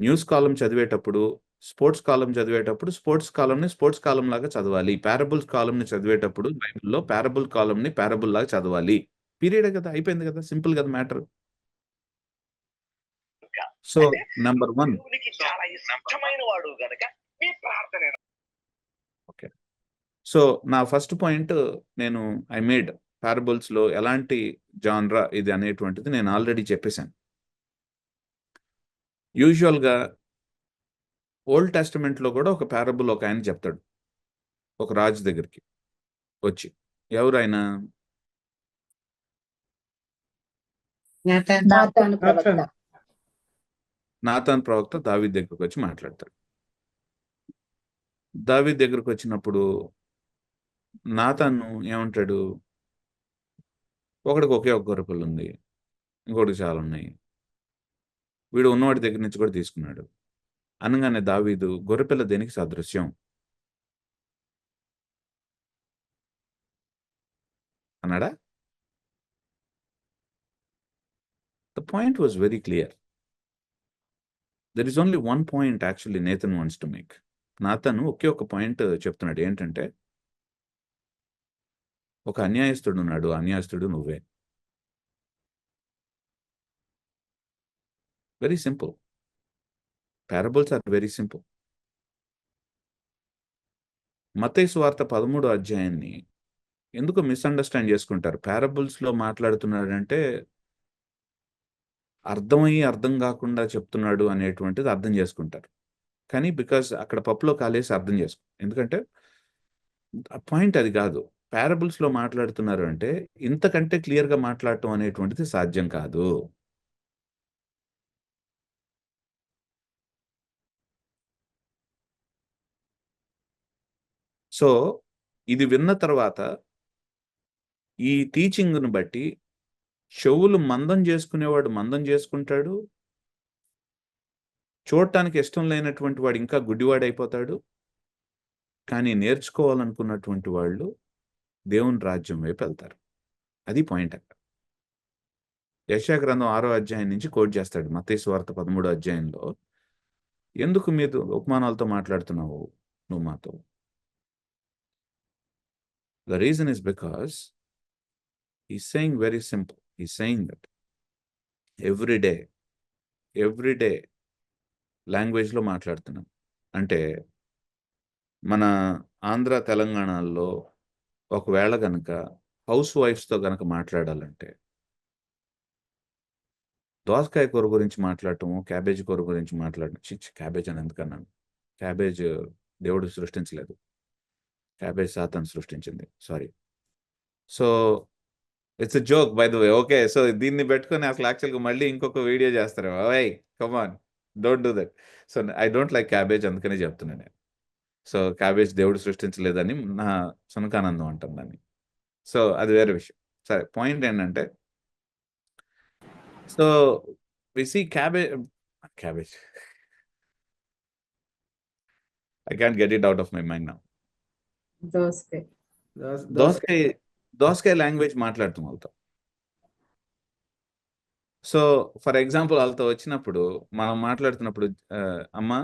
న్యూస్ కాలమ్ చదివేటప్పుడు, స్పోర్ట్స్ కాలమ్‌ని స్పోర్ట్స్ కాలమ్ లాగా చదవాలి. పారబుల్స్ కాలమ్‌ని చదివేటప్పుడు బైబిల్‌లో పారబుల్ కాలమ్‌ని పారబుల్ లాగా చదవాలి. పీరియడే కదా! అయిపోయింది కదా! సింపుల్ కదా matter. So, number 1 okay. So, నా ఫస్ట్ పాయింట్ నేను ఐ మేడ్ పారబుల్స్‌లో ఎలాంటి జానరా ఇది అనేటువంటిది నేను ఆల్రెడీ చెప్పేసాను. యూజువల్‌గా ఓల్డ్ టెస్టమెంట్‌లో కూడా ఒక పారబుల్ ఒకాయన చెప్తాడు. ఒక రాజు దగ్గరికి వచ్చి. ఎవరాయన? నాతాను ప్రవక్త. నాతాన్ ప్రవక్త దావీదు దగ్గరకొచ్చి మాట్లాడతాడు. దావీదు దగ్గరకొచ్చినప్పుడు నాతాను ఏమంటాడు? ఒకడికి ఒకే ఒక గొర్రెపిల్ల ఉంది. ఇంకోడికి చాలా ఉన్నాయి. వీడు ఉన్నవాడి దగ్గర నుంచి కూడా తీసుకున్నాడు. అనగానే దావీదు గొర్రెపిల్ల దేనికి సాదృశ్యం? అన్నాడా? The point was very clear. There is only one point actually Nathan wants to make. నాతాను ఒకే ఒక పాయింట్ చెప్తున్నాడు. ఏంటంటే ఒక అన్యాయస్తుడు ఉన్నాడు. అన్యాయస్తుడు నువ్వే. Very simple. Parables are very simple. మత్తయి సువార్త 13వ అధ్యాయాన్ని ఎందుకు మిస్అండర్స్టాండ్ చేసుకుంటారు? పారబుల్స్‌లో మాట్లాడుతున్నాడంటే అర్థమయ్యి అర్థం కాకుండా చెప్తున్నాడు అనేటువంటిది అర్థం చేసుకుంటారు. కానీ బికాజ్ అక్కడ పప్పులో కాలేసి అర్థం ఎందుకంటే పాయింట్ అది కాదు. పారబుల్స్‌లో మాట్లాడుతున్నారు అంటే ఇంతకంటే క్లియర్‌గా మాట్లాడటం అనేటువంటిది సాధ్యం కాదు. సో, ఇది విన్న తర్వాత ఈ టీచింగ్‌ని బట్టి చెవులు మందం చేసుకునేవాడు మందం చేసుకుంటాడు. చూడటానికి ఇష్టం లేనటువంటి వాడు ఇంకా గుడ్డివాడైపోతాడు. కానీ నేర్చుకోవాలనుకున్నటువంటి వాళ్ళు దేవుని రాజ్యం వైపు వెళ్తారు. అది పాయింట్ అక్కడ. యెషయా గ్రంథం 6వ అధ్యాయం నుంచి కోట్ చేస్తాడు మత్తయి సువార్త 13వ అధ్యాయంలో. ఎందుకు మీరు ఉపమానాలతో మాట్లాడుతున్నావు నువ్వు మాతో? The reason is because he's saying very simple. He's saying that every day లాంగ్వేజ్లో మాట్లాడుతున్నాం. అంటే మన ఆంధ్ర తెలంగాణలో ఒకవేళ కనుక హౌస్ వైఫ్స్తో కనుక మాట్లాడాలంటే దోసకాయ కూర గురించి మాట్లాడటము, క్యాబేజ్ కూర గురించి మాట్లాడటం, క్యాబేజ్ అని ఎందుకన్నాను, క్యాబేజ్ దేవుడు సృష్టించలేదు, క్యాబేజ్ సాతాను సృష్టించింది, sorry. So it's a joke by the way. Okay, so దీన్ని పెట్టుకొని అసలు యాక్చువల్గా మళ్ళీ ఇంకొక వీడియో చేస్తారు. ఓయ్ come on, don't do that. So I don't like cabbage, అందుకనే చెప్తున్నాను నేను. సో క్యాబేజ్ దేవుడు సృష్టించలేదని నా సునకానందం అంటాను దాన్ని. సో అది వేరే విషయం. సరే, పాయింట్ ఏంటంటే, so we see cabbage I can't get it out of my mind now. దోసకాయ లాంగ్వేజ్ మాట్లాడుతాం వాళ్ళతో. సో ఫర్ ఎగ్జాంపుల్ వాళ్ళతో వచ్చినప్పుడు మనం మాట్లాడుతున్నప్పుడు, అమ్మా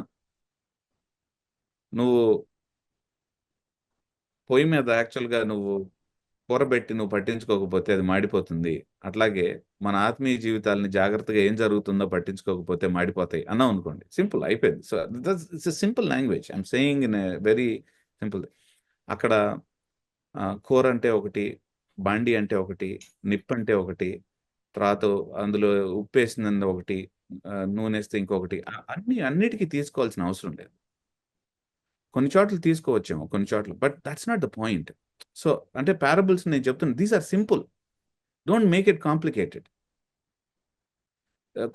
నువ్వు పొయ్యి మీద యాక్చువల్గా నువ్వు కూరబెట్టి నువ్వు పట్టించుకోకపోతే అది మాడిపోతుంది, అట్లాగే మన ఆత్మీయ జీవితాలని జాగ్రత్తగా ఏం జరుగుతుందో పట్టించుకోకపోతే మాడిపోతాయి అన్నాం అనుకోండి, సింపుల్ అయిపోయింది. So it's simple language, I'm saying in a very simple. అక్కడ కూర అంటే ఒకటి, బాండి అంటే ఒకటి, నిప్పు అంటే ఒకటి, తర్వాత అందులో ఉప్పు వేసింది ఒకటి, నూనె వేస్తే ఇంకొకటి, అన్నిటికీ తీసుకోవాల్సిన అవసరం లేదు. కొన్ని చోట్ల తీసుకోవచ్చేమో, కొన్ని చోట్ల, but that's not the point. So అంటే పారబుల్స్ నేను చెప్తున్నాను, these are simple, don't make it complicated.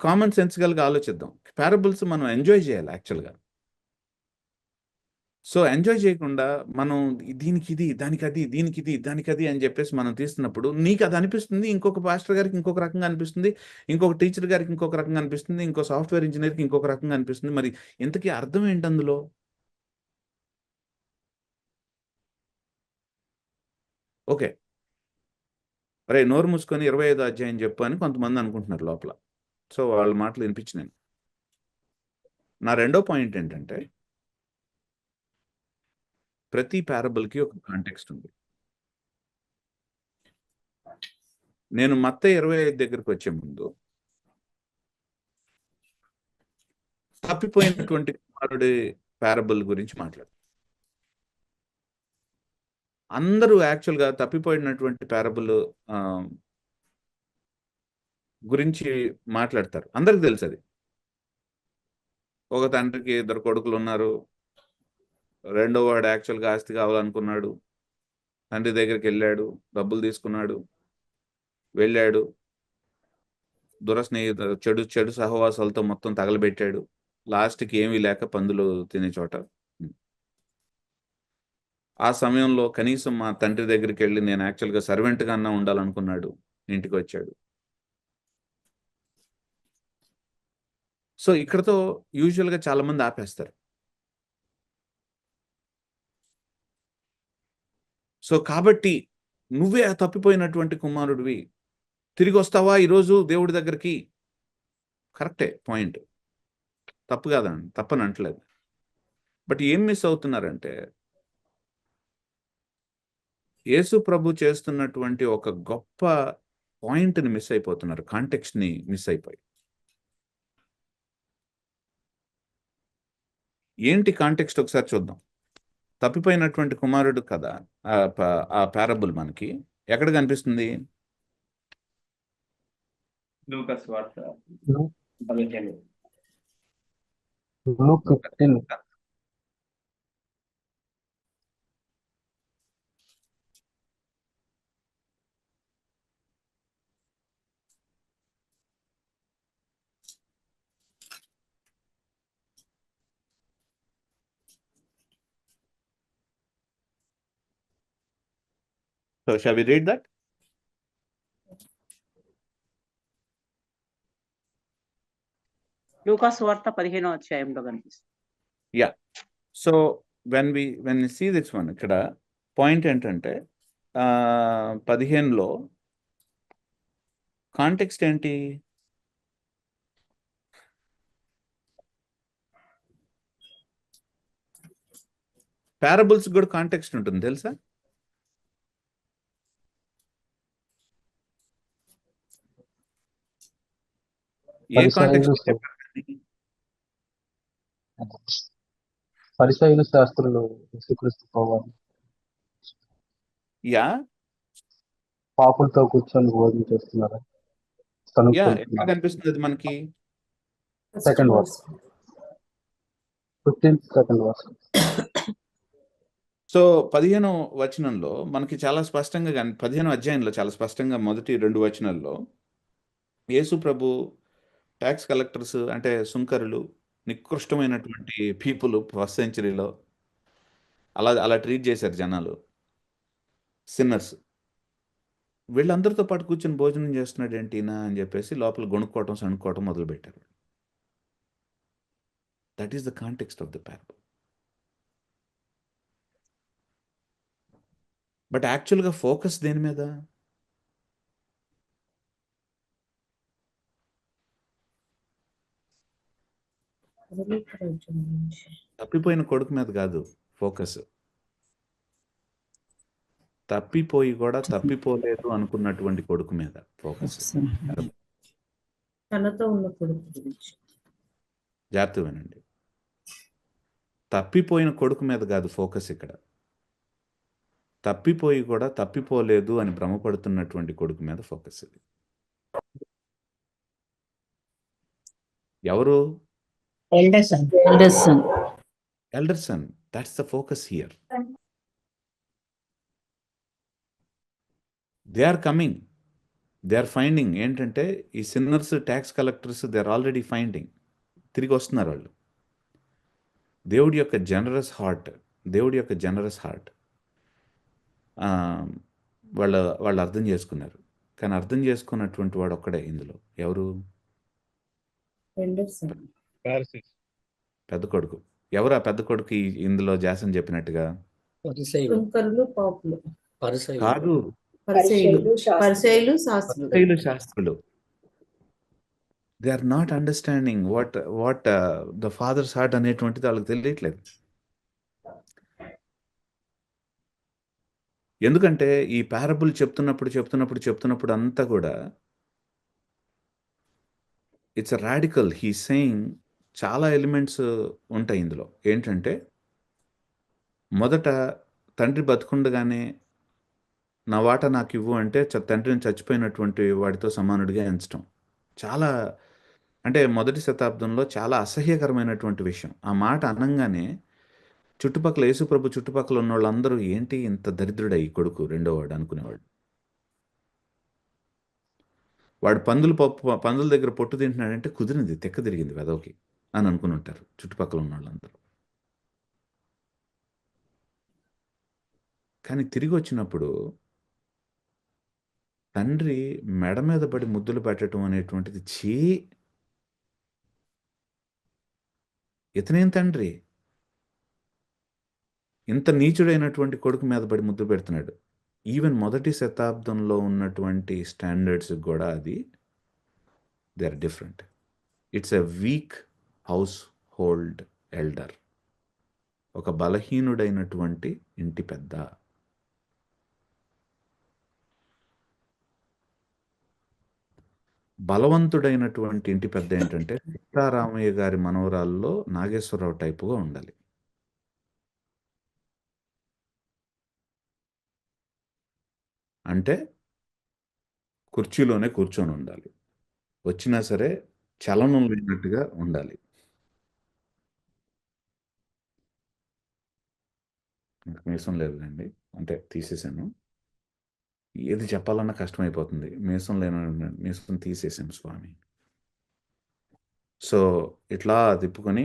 Common సెన్సికల్గా ఆలోచిద్దాం. పారబుల్స్ మనం ఎంజాయ్ చేయాలి యాక్చువల్గా. సో ఎంజాయ్ చేయకుండా మనం దీనికి ఇది, దానికి అది, దీనికి ఇది, దానికి అది అని చెప్పేసి మనం తీస్తున్నప్పుడు నీకు అది అనిపిస్తుంది, ఇంకొక పాస్టర్ గారికి ఇంకొక రకంగా అనిపిస్తుంది, ఇంకొక టీచర్ గారికి ఇంకొక రకంగా అనిపిస్తుంది, ఇంకో సాఫ్ట్వేర్ ఇంజనీర్కి ఇంకొక రకంగా అనిపిస్తుంది. మరి ఇంతకీ అర్థం ఏంటి అందులో? ఓకే, అరే నోరు మూసుకొని 25వ అధ్యాయం చెప్పు అని కొంతమంది అనుకుంటున్నారు లోపల. సో వాళ్ళ మాటలు వినిపించినాను. నా రెండో పాయింట్ ఏంటంటే, ప్రతి పారబుల్కి ఒక కాంటెక్స్ట్ ఉంది. నేను మత్తయి 25 దగ్గరికి వచ్చే ముందు తప్పిపోయినటువంటి కుమారుడి పారబుల్ గురించి మాట్లాడు. అందరూ యాక్చువల్గా తప్పిపోయినటువంటి పారబుల్ గురించి మాట్లాడతారు, అందరికి తెలుసు అది. ఒక తండ్రికి 2 కొడుకులు ఉన్నారు, రెండో వాడు యాక్చువల్గా ఆస్తి కావాలనుకున్నాడు, తండ్రి దగ్గరికి వెళ్ళాడు, డబ్బులు తీసుకున్నాడు, వెళ్ళాడు, చెడు సహవాసాలతో మొత్తం తగలబెట్టాడు, లాస్ట్కి ఏమీ లేక పందులు తినే చోట. ఆ సమయంలో కనీసం మా తండ్రి దగ్గరికి వెళ్ళి నేను యాక్చువల్గా సర్వెంట్గా అన్నా ఉండాలనుకున్నాడు, ఇంటికి వచ్చాడు. సో ఇక్కడతో యూజువల్గా చాలామంది ఆపేస్తారు. సో కాబట్టి నువ్వే ఆ తప్పిపోయినటువంటి కుమారుడివి, తిరిగి వస్తావా ఈరోజు దేవుడి దగ్గరికి? కరెక్టే, పాయింట్ తప్పు కాదండి, తప్పని అంటలేదు. బట్ ఏం మిస్ అవుతున్నారంటే, యేసు ప్రభు చేస్తున్నటువంటి ఒక గొప్ప పాయింట్ని మిస్ అయిపోతున్నారు, కాంటెక్స్ట్ని మిస్ అయిపోయి. ఏంటి కాంటెక్స్ట్ ఒకసారి చూద్దాం. తప్పిపోయినటువంటి కుమారుడు కదా ఆ పారబుల్ మనకి ఎక్కడ కనిపిస్తుంది? లూకాసు వార్త 15. So shall we read that? లూకాసు వార్త 15వ అధ్యాయంలో కనిపిస్తుంది. Yeah. So when we see this one, ఇక్కడ పాయింట్ ఏంటంటే 15లో కాంటెక్స్ట్ ఏంటి? పారబుల్స్ కూడా కాంటెక్స్ట్ ఉంటుంది తెలుసా? ఏ పరిసయ్యులు కాంటెక్స్ట్ చెప్పారు? పరిసయ్యులు శాస్త్రులు యేసుక్రీస్తు పోవాలి యా పాపులతో కూర్చొని భోజనం చేస్తున్నారు యా ఎట్లా కనిపిస్తుంది అది మనకి? Second verse 15th second verse. So 15వ వచనంలో మనకి చాలా స్పష్టంగా 15వ అధ్యాయంలో చాలా స్పష్టంగా మొదటి 2 వచనాల్లో యేసు ప్రభు ట్యాక్స్ కలెక్టర్స్ అంటే సుంకరులు, నికృష్టమైనటువంటి పీపుల్ ఫస్ట్ సెంచరీలో అలా ట్రీట్ చేశారు జనాలు, సిన్నర్స్. వీళ్ళందరితో పాటు కూర్చొని భోజనం చేస్తున్నాడు ఏంటినా అని చెప్పేసి లోపల గొణుక్కోవటం సణుక్కోవటం మొదలుపెట్టారు. That is the context of the parable. But యాక్చువల్గా ఫోకస్ దేని మీద? తప్పిపోయిన కొడుకు మీద కాదు ఫోకస్. తప్పిపోయి కూడా తప్పిపోలేదు అనుకున్నటువంటి కొడుకు మీద ఫోకస్. తనతో ఉన్న కొడుకు గురించి. జాగ్రత్త వినండి. తప్పిపోయిన కొడుకు మీద కాదు ఫోకస్ ఇక్కడ. తప్పిపోయి కూడా తప్పిపోలేదు అని భ్రమపడుతున్నటువంటి కొడుకు మీద ఫోకస్ ఇది. ఎవరు? ఎల్డర్సన్. That's the focus here. They are coming, they are finding. ఏంటంటే ఈ sinners, tax collectors, they are already finding. తిరిగి వస్తున్నారు వాళ్ళు. దేవుడి యొక్క జనరస్ హార్ట్, దేవుడి యొక్క జనరస్ హార్ట్ వాళ్ళు అర్థం చేసుకున్నారు. కానీ అర్థం చేసుకున్నటువంటి వాడు ఒక్కడే ఇందులో. ఎవరు? పెద్ద కొడుకు. ఎవరు ఆ పెద్ద కొడుకు ఇందులో జాసన్ చెప్పినట్టుగా? కాదు, పరిసయ్యులు శాస్త్రులు. They are not understanding what the father's heart అనేటువంటిది వాళ్ళకి తెలియట్లేదు. ఎందుకంటే ఈ పారబుల్ చెప్తున్నప్పుడు అంతా కూడా ఇట్స్ రాడికల్. హీ సేయింగ్ చాలా ఎలిమెంట్స్ ఉంటాయి ఇందులో. ఏంటంటే మొదట తండ్రి బతుకుండగానే నా వాటా నాకు ఇవ్వు అంటే తండ్రిని చచ్చిపోయినటువంటి వాడితో సమానుడిగా ఎంచడం చాలా, అంటే మొదటి శతాబ్దంలో చాలా అసహ్యకరమైనటువంటి విషయం. ఆ మాట అనగానే చుట్టుపక్కల యేసుప్రభు చుట్టుపక్కల ఉన్న వాళ్ళందరూ ఏంటి ఇంత దరిద్రుడా ఈ కొడుకు రెండోవాడు అనుకునేవాడు. వాడు పందుల దగ్గర పొట్టు తింటున్నాడంటే కుదిరింది, తెక్క తిరిగింది వెదవకి అని అనుకుని ఉంటారు చుట్టుపక్కల ఉన్న వాళ్ళందరూ. కానీ తిరిగి వచ్చినప్పుడు తండ్రి మెడ మీద పడి ముద్దులు పెట్టడం అనేటువంటిది ఇతనేం తండ్రి ఇంత నీచుడైనటువంటి కొడుకు మీద పడి ముద్దు పెడుతున్నాడు. ఈవెన్ మొదటి శతాబ్దంలో ఉన్నటువంటి స్టాండర్డ్స్ కూడా అది they are different. It's a weak household elder, ఒక బలహీనుడైనటువంటి ఇంటి పెద్ద. బలవంతుడైనటువంటి ఇంటి పెద్ద ఏంటంటే సీతారామయ్య గారి మనవరాల్లో నాగేశ్వరరావు టైపుగా ఉండాలి. అంటే కుర్చీలోనే కూర్చొని ఉండాలి, వచ్చినా సరే చలనం లేనట్టుగా ఉండాలి. నాకు మీసం లేదులేండి, అంటే తీసేసాను. ఏది చెప్పాలన్నా కష్టమైపోతుంది. మీసం తీసేసాను స్వామి. సో ఇట్లా తిప్పుకొని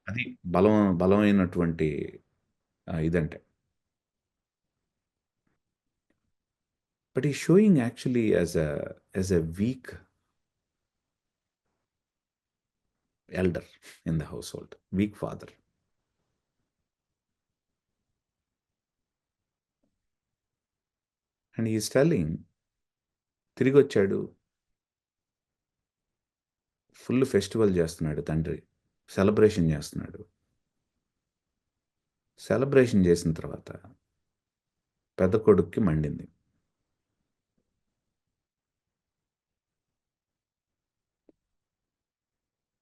అది బలమైనటువంటి ఇదంటే. బట్ ఈ showing actually as a weak elder in the household, weak father. And he is telling, తిరిగి వచ్చాడు, ఫుల్ ఫెస్టివల్ చేస్తున్నాడు తండ్రి, సెలబ్రేషన్ చేస్తున్నాడు. సెలబ్రేషన్ చేసిన తర్వాత పెద్ద కొడుక్కి మండింది.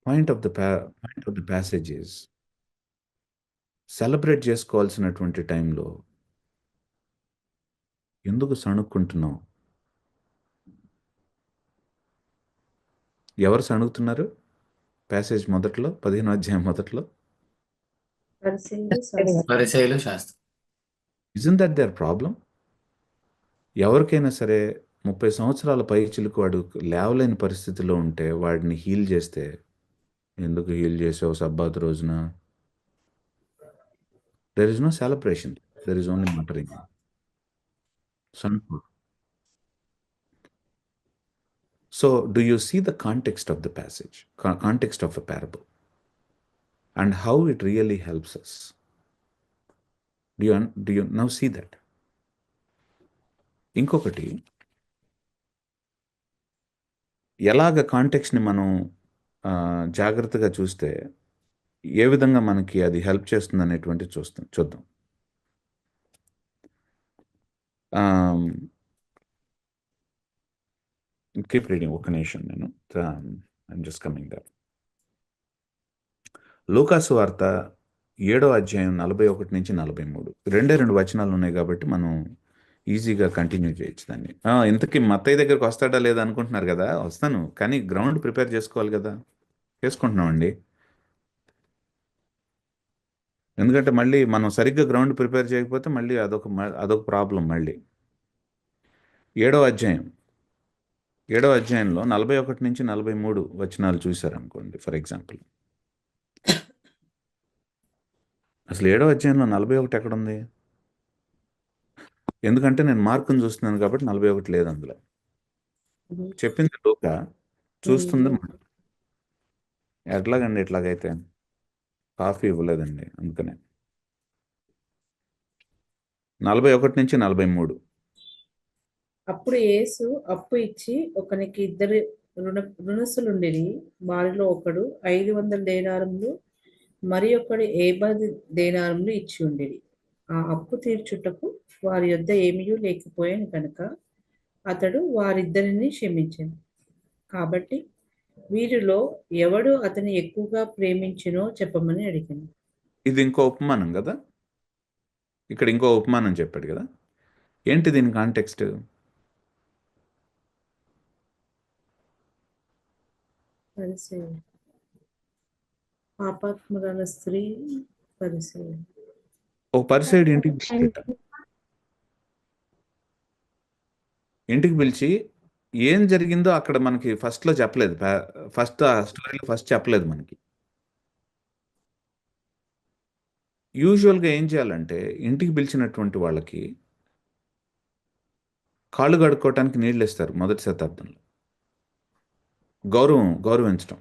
Point of the passage is, celebrate చేసుకోవాల్సినటువంటి టైంలో ఎందుకు సణుక్కుంటున్నావు? ఎవరు సణుగుతున్నారు? ప్యాసేజ్ మొదట్లో, 15వ అధ్యాయం మొదట్లో. పరిసయ్యులు, శాస్త్రులు. Isn't that their problem? ఎవరికైనా సరే 30 సంవత్సరాల పై చిలుకు వాడు లేవలేని పరిస్థితిలో ఉంటే వాడిని హీల్ చేస్తే, ఎందుకు హీల్ చేసావు సబ్బాత్ రోజున? There is no celebration, there is only muttering. So, do you see the context of the passage, context of a parable, and how it really helps us? Do you now see that? ఇంకొకటి, ఎలాగ కాంటెక్స్ట్ని మనం జాగ్రత్తగా చూస్తే ఏ విధంగా మనకి అది help చేస్తుంది అనేటువంటి చూద్దాం. కీప్ రీడింగ్, ఒక్క నిమిషం, నేను ఐఎమ్ జస్ట్ కమింగ్ దట్. లూకాసు వార్త 7వ అధ్యాయం 41 నుంచి 43, 2 వచనాలు ఉన్నాయి కాబట్టి మనం ఈజీగా కంటిన్యూ చేయొచ్చు దాన్ని. ఇంతకీ మత్తయ్య దగ్గరకు వస్తాడా లేదా అనుకుంటున్నారు కదా? వస్తాను, కానీ గ్రౌండ్ ప్రిపేర్ చేసుకోవాలి కదా. చేసుకుంటున్నామండి. ఎందుకంటే మళ్ళీ మనం సరిగ్గా గ్రౌండ్ ప్రిపేర్ చేయకపోతే మళ్ళీ అదొక ప్రాబ్లం. మళ్ళీ 7వ అధ్యాయంలో 41 నుంచి 43 వచనాలు చూశారనుకోండి ఫర్ ఎగ్జాంపుల్. అసలు 7వ అధ్యాయంలో 41 ఎక్కడుంది? ఎందుకంటే నేను మార్కుని చూస్తున్నాను కాబట్టి 41 లేదు అందులో. చెప్పింది లూకా, చూస్తుంది ఎట్లాగండి? ఇట్లాగైతే కాఫీ ఇవ్వలేదండి, అందుకనే. 41 నుంచి 43. అప్పుడు యేసు అప్పు ఇచ్చి ఒకనికి 2 రుణస్థులుండిరి. వారిలో ఒకడు 500 దేనారములు, మరి ఒకడు 50 దేనారములు ఇచ్చి ఉండిరి. ఆ అప్పు తీర్చుటకు వారి యొద్ద ఏమీ లేకపోయాను కనుక అతడు వారిద్దరిని క్షమించాను. కాబట్టి వీరిలో ఎవడు అతని ఎక్కువగా ప్రేమించినో చెప్పమని అడిగాను. ఇది ఇంకో ఉపమానం కదా, ఇక్కడ ఇంకో ఉపమానం చెప్పాడు కదా. ఏంటి దీని కాంటెక్స్ట్? పాపాత్మురాల స్త్రీ పరిసయ్యుడు. ఒక పరిసయ్యుడు ఇంటికి పిలిచి ఏం జరిగిందో అక్కడ మనకి ఫస్ట్లో చెప్పలేదు. స్టోరీలో ఫస్ట్ చెప్పలేదు మనకి. యూజువల్గా ఏం చేయాలంటే ఇంటికి పిలిచినటువంటి వాళ్ళకి కాళ్ళు కడుక్కోవటానికి నీళ్ళు ఇస్తారు మొదటి శతాబ్దంలో. గౌరవించడం.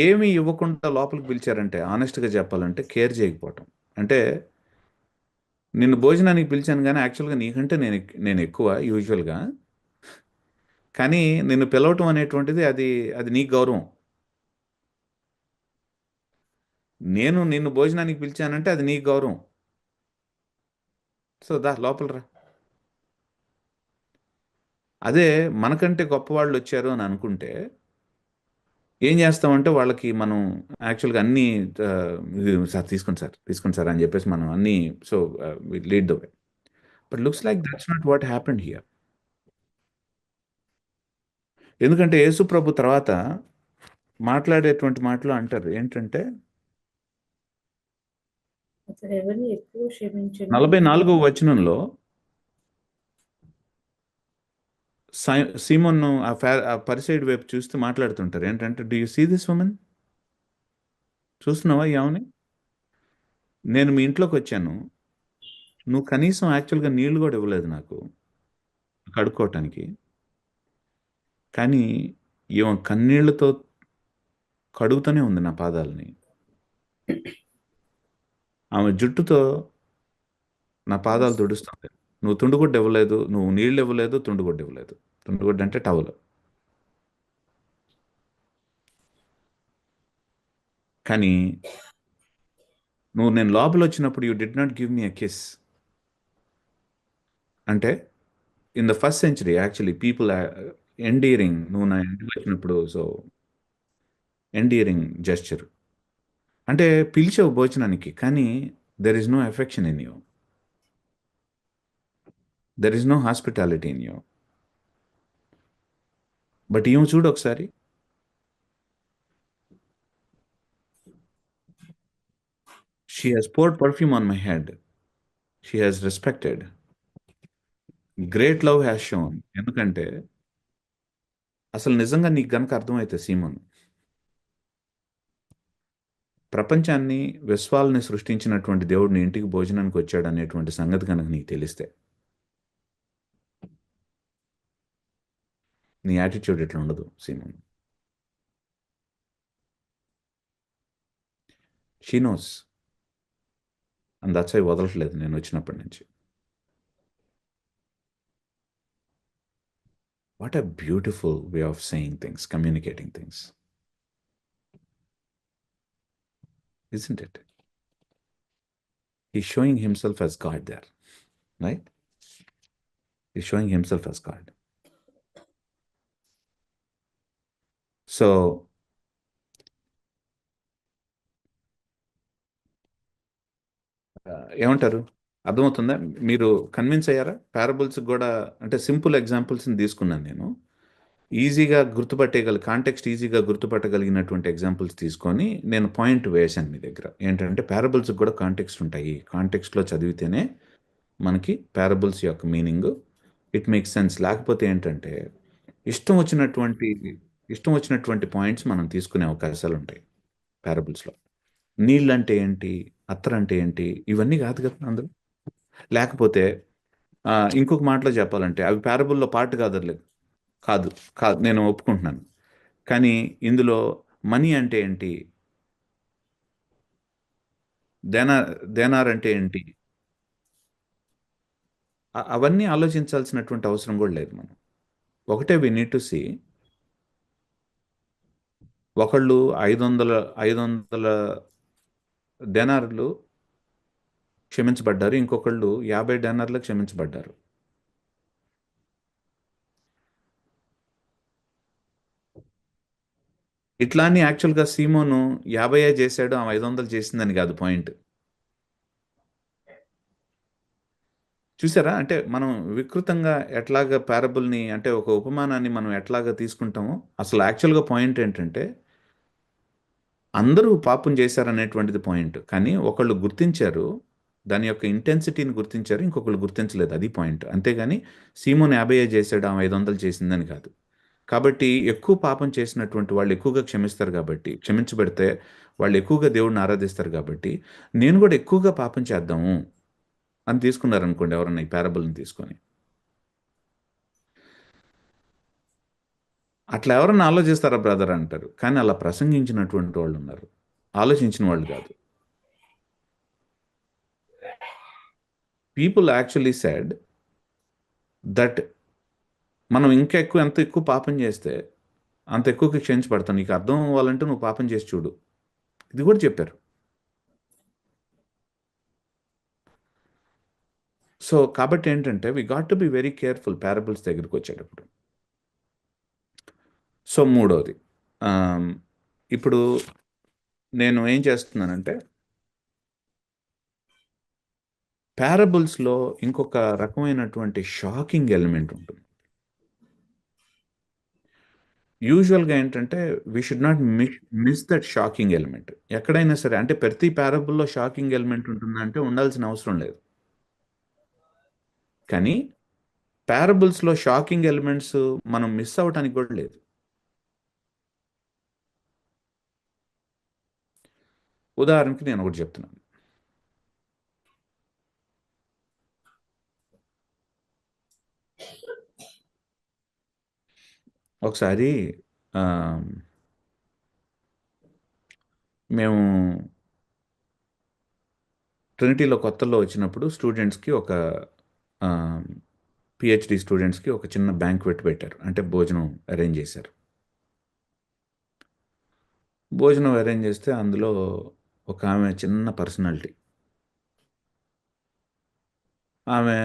ఏమి ఇవ్వకుండా లోపలికి పిలిచారంటే, ఆనెస్ట్గా చెప్పాలంటే కేర్ చేయకపోవటం. అంటే నిన్ను భోజనానికి పిలిచాను కానీ యాక్చువల్గా నీకంటే నేను ఎక్కువ యూజువల్గా, కానీ నిన్ను పిలవటం అనేటువంటిది అది నీ గౌరవం. నిన్ను భోజనానికి పిలిచానంటే అది నీ గౌరవం. సో లోపల రా. అదే మనకంటే గొప్పవాళ్ళు వచ్చారు అని అనుకుంటే ఏం చేస్తామంటే వాళ్ళకి మనం యాక్చువల్గా అన్నీ తీసుకోండి సార్ అని చెప్పేసి మనం అన్నీ lead the way. But looks like that's not what happened here. ఎందుకంటే యేసు ప్రభు తర్వాత మాట్లాడేటువంటి మాటలు అంటారు ఏంటంటే, 44వ వచనంలో సీమోను ఆ పరిసైడ్ వైపు చూస్తూ మాట్లాడుతుంటారు ఏంటంటే, do you see this woman? చూస్తున్నావా యావని? నేను మీ ఇంట్లోకి వచ్చాను, నువ్వు కనీసం యాక్చువల్గా నీళ్లు కూడా ఇవ్వలేదు నాకు కడుక్కోవటానికి, కానీ ఈమె కన్నీళ్లతో కడుగుతూనే ఉంది నా పాదాలని. ఆమె జుట్టుతో నా పాదాలు తుడుస్తుంది. నువ్వు తుండుగుడ్డ ఇవ్వలేదు, నువ్వు నీళ్ళు ఇవ్వలేదు, తుండుగుడ్డ ఇవ్వలేదు. తుండుగుడ్డ అంటే టవల్. కానీ నేను లోపల వచ్చినప్పుడు you did not give me a kiss. అంటే in the first century actually people enduring, నువ్వు నా ఇంటికి వచ్చినప్పుడు, సో ఎండీరింగ్ జెస్చర్ అంటే పిలిచావు భోజనానికి, కానీ there is no affection in you, there is no hospitality in you. But ఏమో చూడు ఒకసారి, she has poured perfume on my head, she has respected, great love has shown. ఎందుకంటే అసలు నిజంగా నీకు గనక అర్థమైతే సీమోన్, ప్రపంచాన్ని విశ్వాలని సృష్టించినటువంటి దేవుడు నీ ఇంటికి భోజనానికి వచ్చాడు అనేటువంటి సంగతి కనుక నీకు తెలిస్తే నీ యాటిట్యూడ్ ఎట్లా ఉండదు Simon. She knows, and that's why వదలట్లేదు నేను వచ్చినప్పటి నుంచి. What a beautiful way of saying things, communicating things, isn't it? He's showing himself as God there, right? He's showing himself as God. So ఏమంటారు, అర్థమవుతుందా? మీరు convince అయ్యారా? Parables కూడా అంటే సింపుల్ ఎగ్జాంపుల్స్ని తీసుకున్నాను నేను, ఈజీగా కాంటెక్స్ట్ ఈజీగా గుర్తుపట్టగలిగినటువంటి ఎగ్జాంపుల్స్ తీసుకొని నేను పాయింట్ వేశాను మీ దగ్గర. ఏంటంటే పారబుల్స్ కూడా కాంటెక్స్ట్ ఉంటాయి, కాంటెక్స్ట్లో చదివితేనే మనకి పారబుల్స్ యొక్క మీనింగ్ ఇట్ మేక్స్ సెన్స్. లేకపోతే ఏంటంటే ఇష్టం వచ్చినటువంటి పాయింట్స్ మనం తీసుకునే అవకాశాలు ఉంటాయి పారబుల్స్లో. నీళ్ళు అంటే ఏంటి, అత్తర్ అంటే ఏంటి, ఇవన్నీ కాదు కదా అందులో. లేకపోతే ఇంకొక మాటలో చెప్పాలంటే అవి పారబుల్లో పార్ట్ కాదు, నేను ఒప్పుకుంటున్నాను. కానీ ఇందులో మనీ అంటే ఏంటి, దేనార్ అంటే ఏంటి, అవన్నీ ఆలోచించాల్సినటువంటి అవసరం కూడా లేదు మనం. ఒకటే వి నీడ్ టు సీ, ఒకళ్ళు 500 డెనార్లు క్షమించబడ్డారు, ఇంకొకళ్ళు 50 డెనార్లు క్షమించబడ్డారు. ఇట్లా అని యాక్చువల్గా సీమోను 50 చేశాడు, 500 చేసిందని కాదు పాయింట్. చూసారా? అంటే మనం వికృతంగా ఎట్లాగా పారబుల్ని, అంటే ఒక ఉపమానాన్ని మనం ఎట్లాగా తీసుకుంటామో. అసలు యాక్చువల్గా పాయింట్ ఏంటంటే అందరూ పాపం చేశారనేటువంటిది పాయింట్. కానీ ఒకళ్ళు గుర్తించారు, దాని యొక్క ఇంటెన్సిటీని గుర్తించారు, ఇంకొకళ్ళు గుర్తించలేదు, అది పాయింట్. అంతేగాని సీమోన్ 50 చేశాడు, 500 చేసిందని కాదు. కాబట్టి ఎక్కువ పాపం చేసినటువంటి వాళ్ళు ఎక్కువగా క్షమిస్తారు, కాబట్టి క్షమించబడితే వాళ్ళు ఎక్కువగా దేవుడిని ఆరాధిస్తారు. కాబట్టి నేను కూడా ఎక్కువగా పాపం చేద్దాము అని తీసుకున్నారనుకోండి ఎవరన్నా ఈ పారబుల్ని తీసుకొని. అట్లా ఎవరన్నా ఆలోచిస్తారా బ్రదర్ అంటారు, కానీ అలా ప్రసంగించినటువంటి వాళ్ళు ఉన్నారు, ఆలోచించిన వాళ్ళు కాదు. పీపుల్ యాక్చువల్లీ సెడ్ దట్ మనం ఎంత ఎక్కువ పాపం చేస్తే అంత ఎక్కువకి క్షమించబడతాం, నీకు అర్థం అవ్వాలంటే నువ్వు పాపం చేసి చూడు, ఇది కూడా చెప్పారు. సో కాబట్టి ఏంటంటే we got to be very careful parables దగ్గరికి వచ్చేటప్పుడు. సో మూడోది, ఇప్పుడు నేను ఏం చేస్తున్నానంటే పారబుల్స్లో ఇంకొక రకమైనటువంటి షాకింగ్ ఎలిమెంట్ ఉంటుంది. యూజువల్గా ఏంటంటే we should not miss that shocking element ఎక్కడైనా సరే. అంటే ప్రతి పారబుల్లో షాకింగ్ ఎలిమెంట్ ఉంటుందంటే ఉండాల్సిన అవసరం లేదు, కానీ పారబుల్స్లో షాకింగ్ ఎలిమెంట్స్ మనం మిస్ అవ్వటానికి కూడా లేదు. ఉదాహరణకి నేను ఒకటి చెప్తున్నాను. ఒకసారి మేము ట్రినిటీలో కొత్తలో వచ్చినప్పుడు స్టూడెంట్స్కి ఒక పిహెచ్డి స్టూడెంట్స్కి ఒక చిన్న బ్యాంక్వెట్ పెట్టారు, అంటే భోజనం అరేంజ్ చేశారు. భోజనం అరేంజ్ చేస్తే అందులో ఒక ఆమె చిన్న పర్సనాలిటీ. ఆమె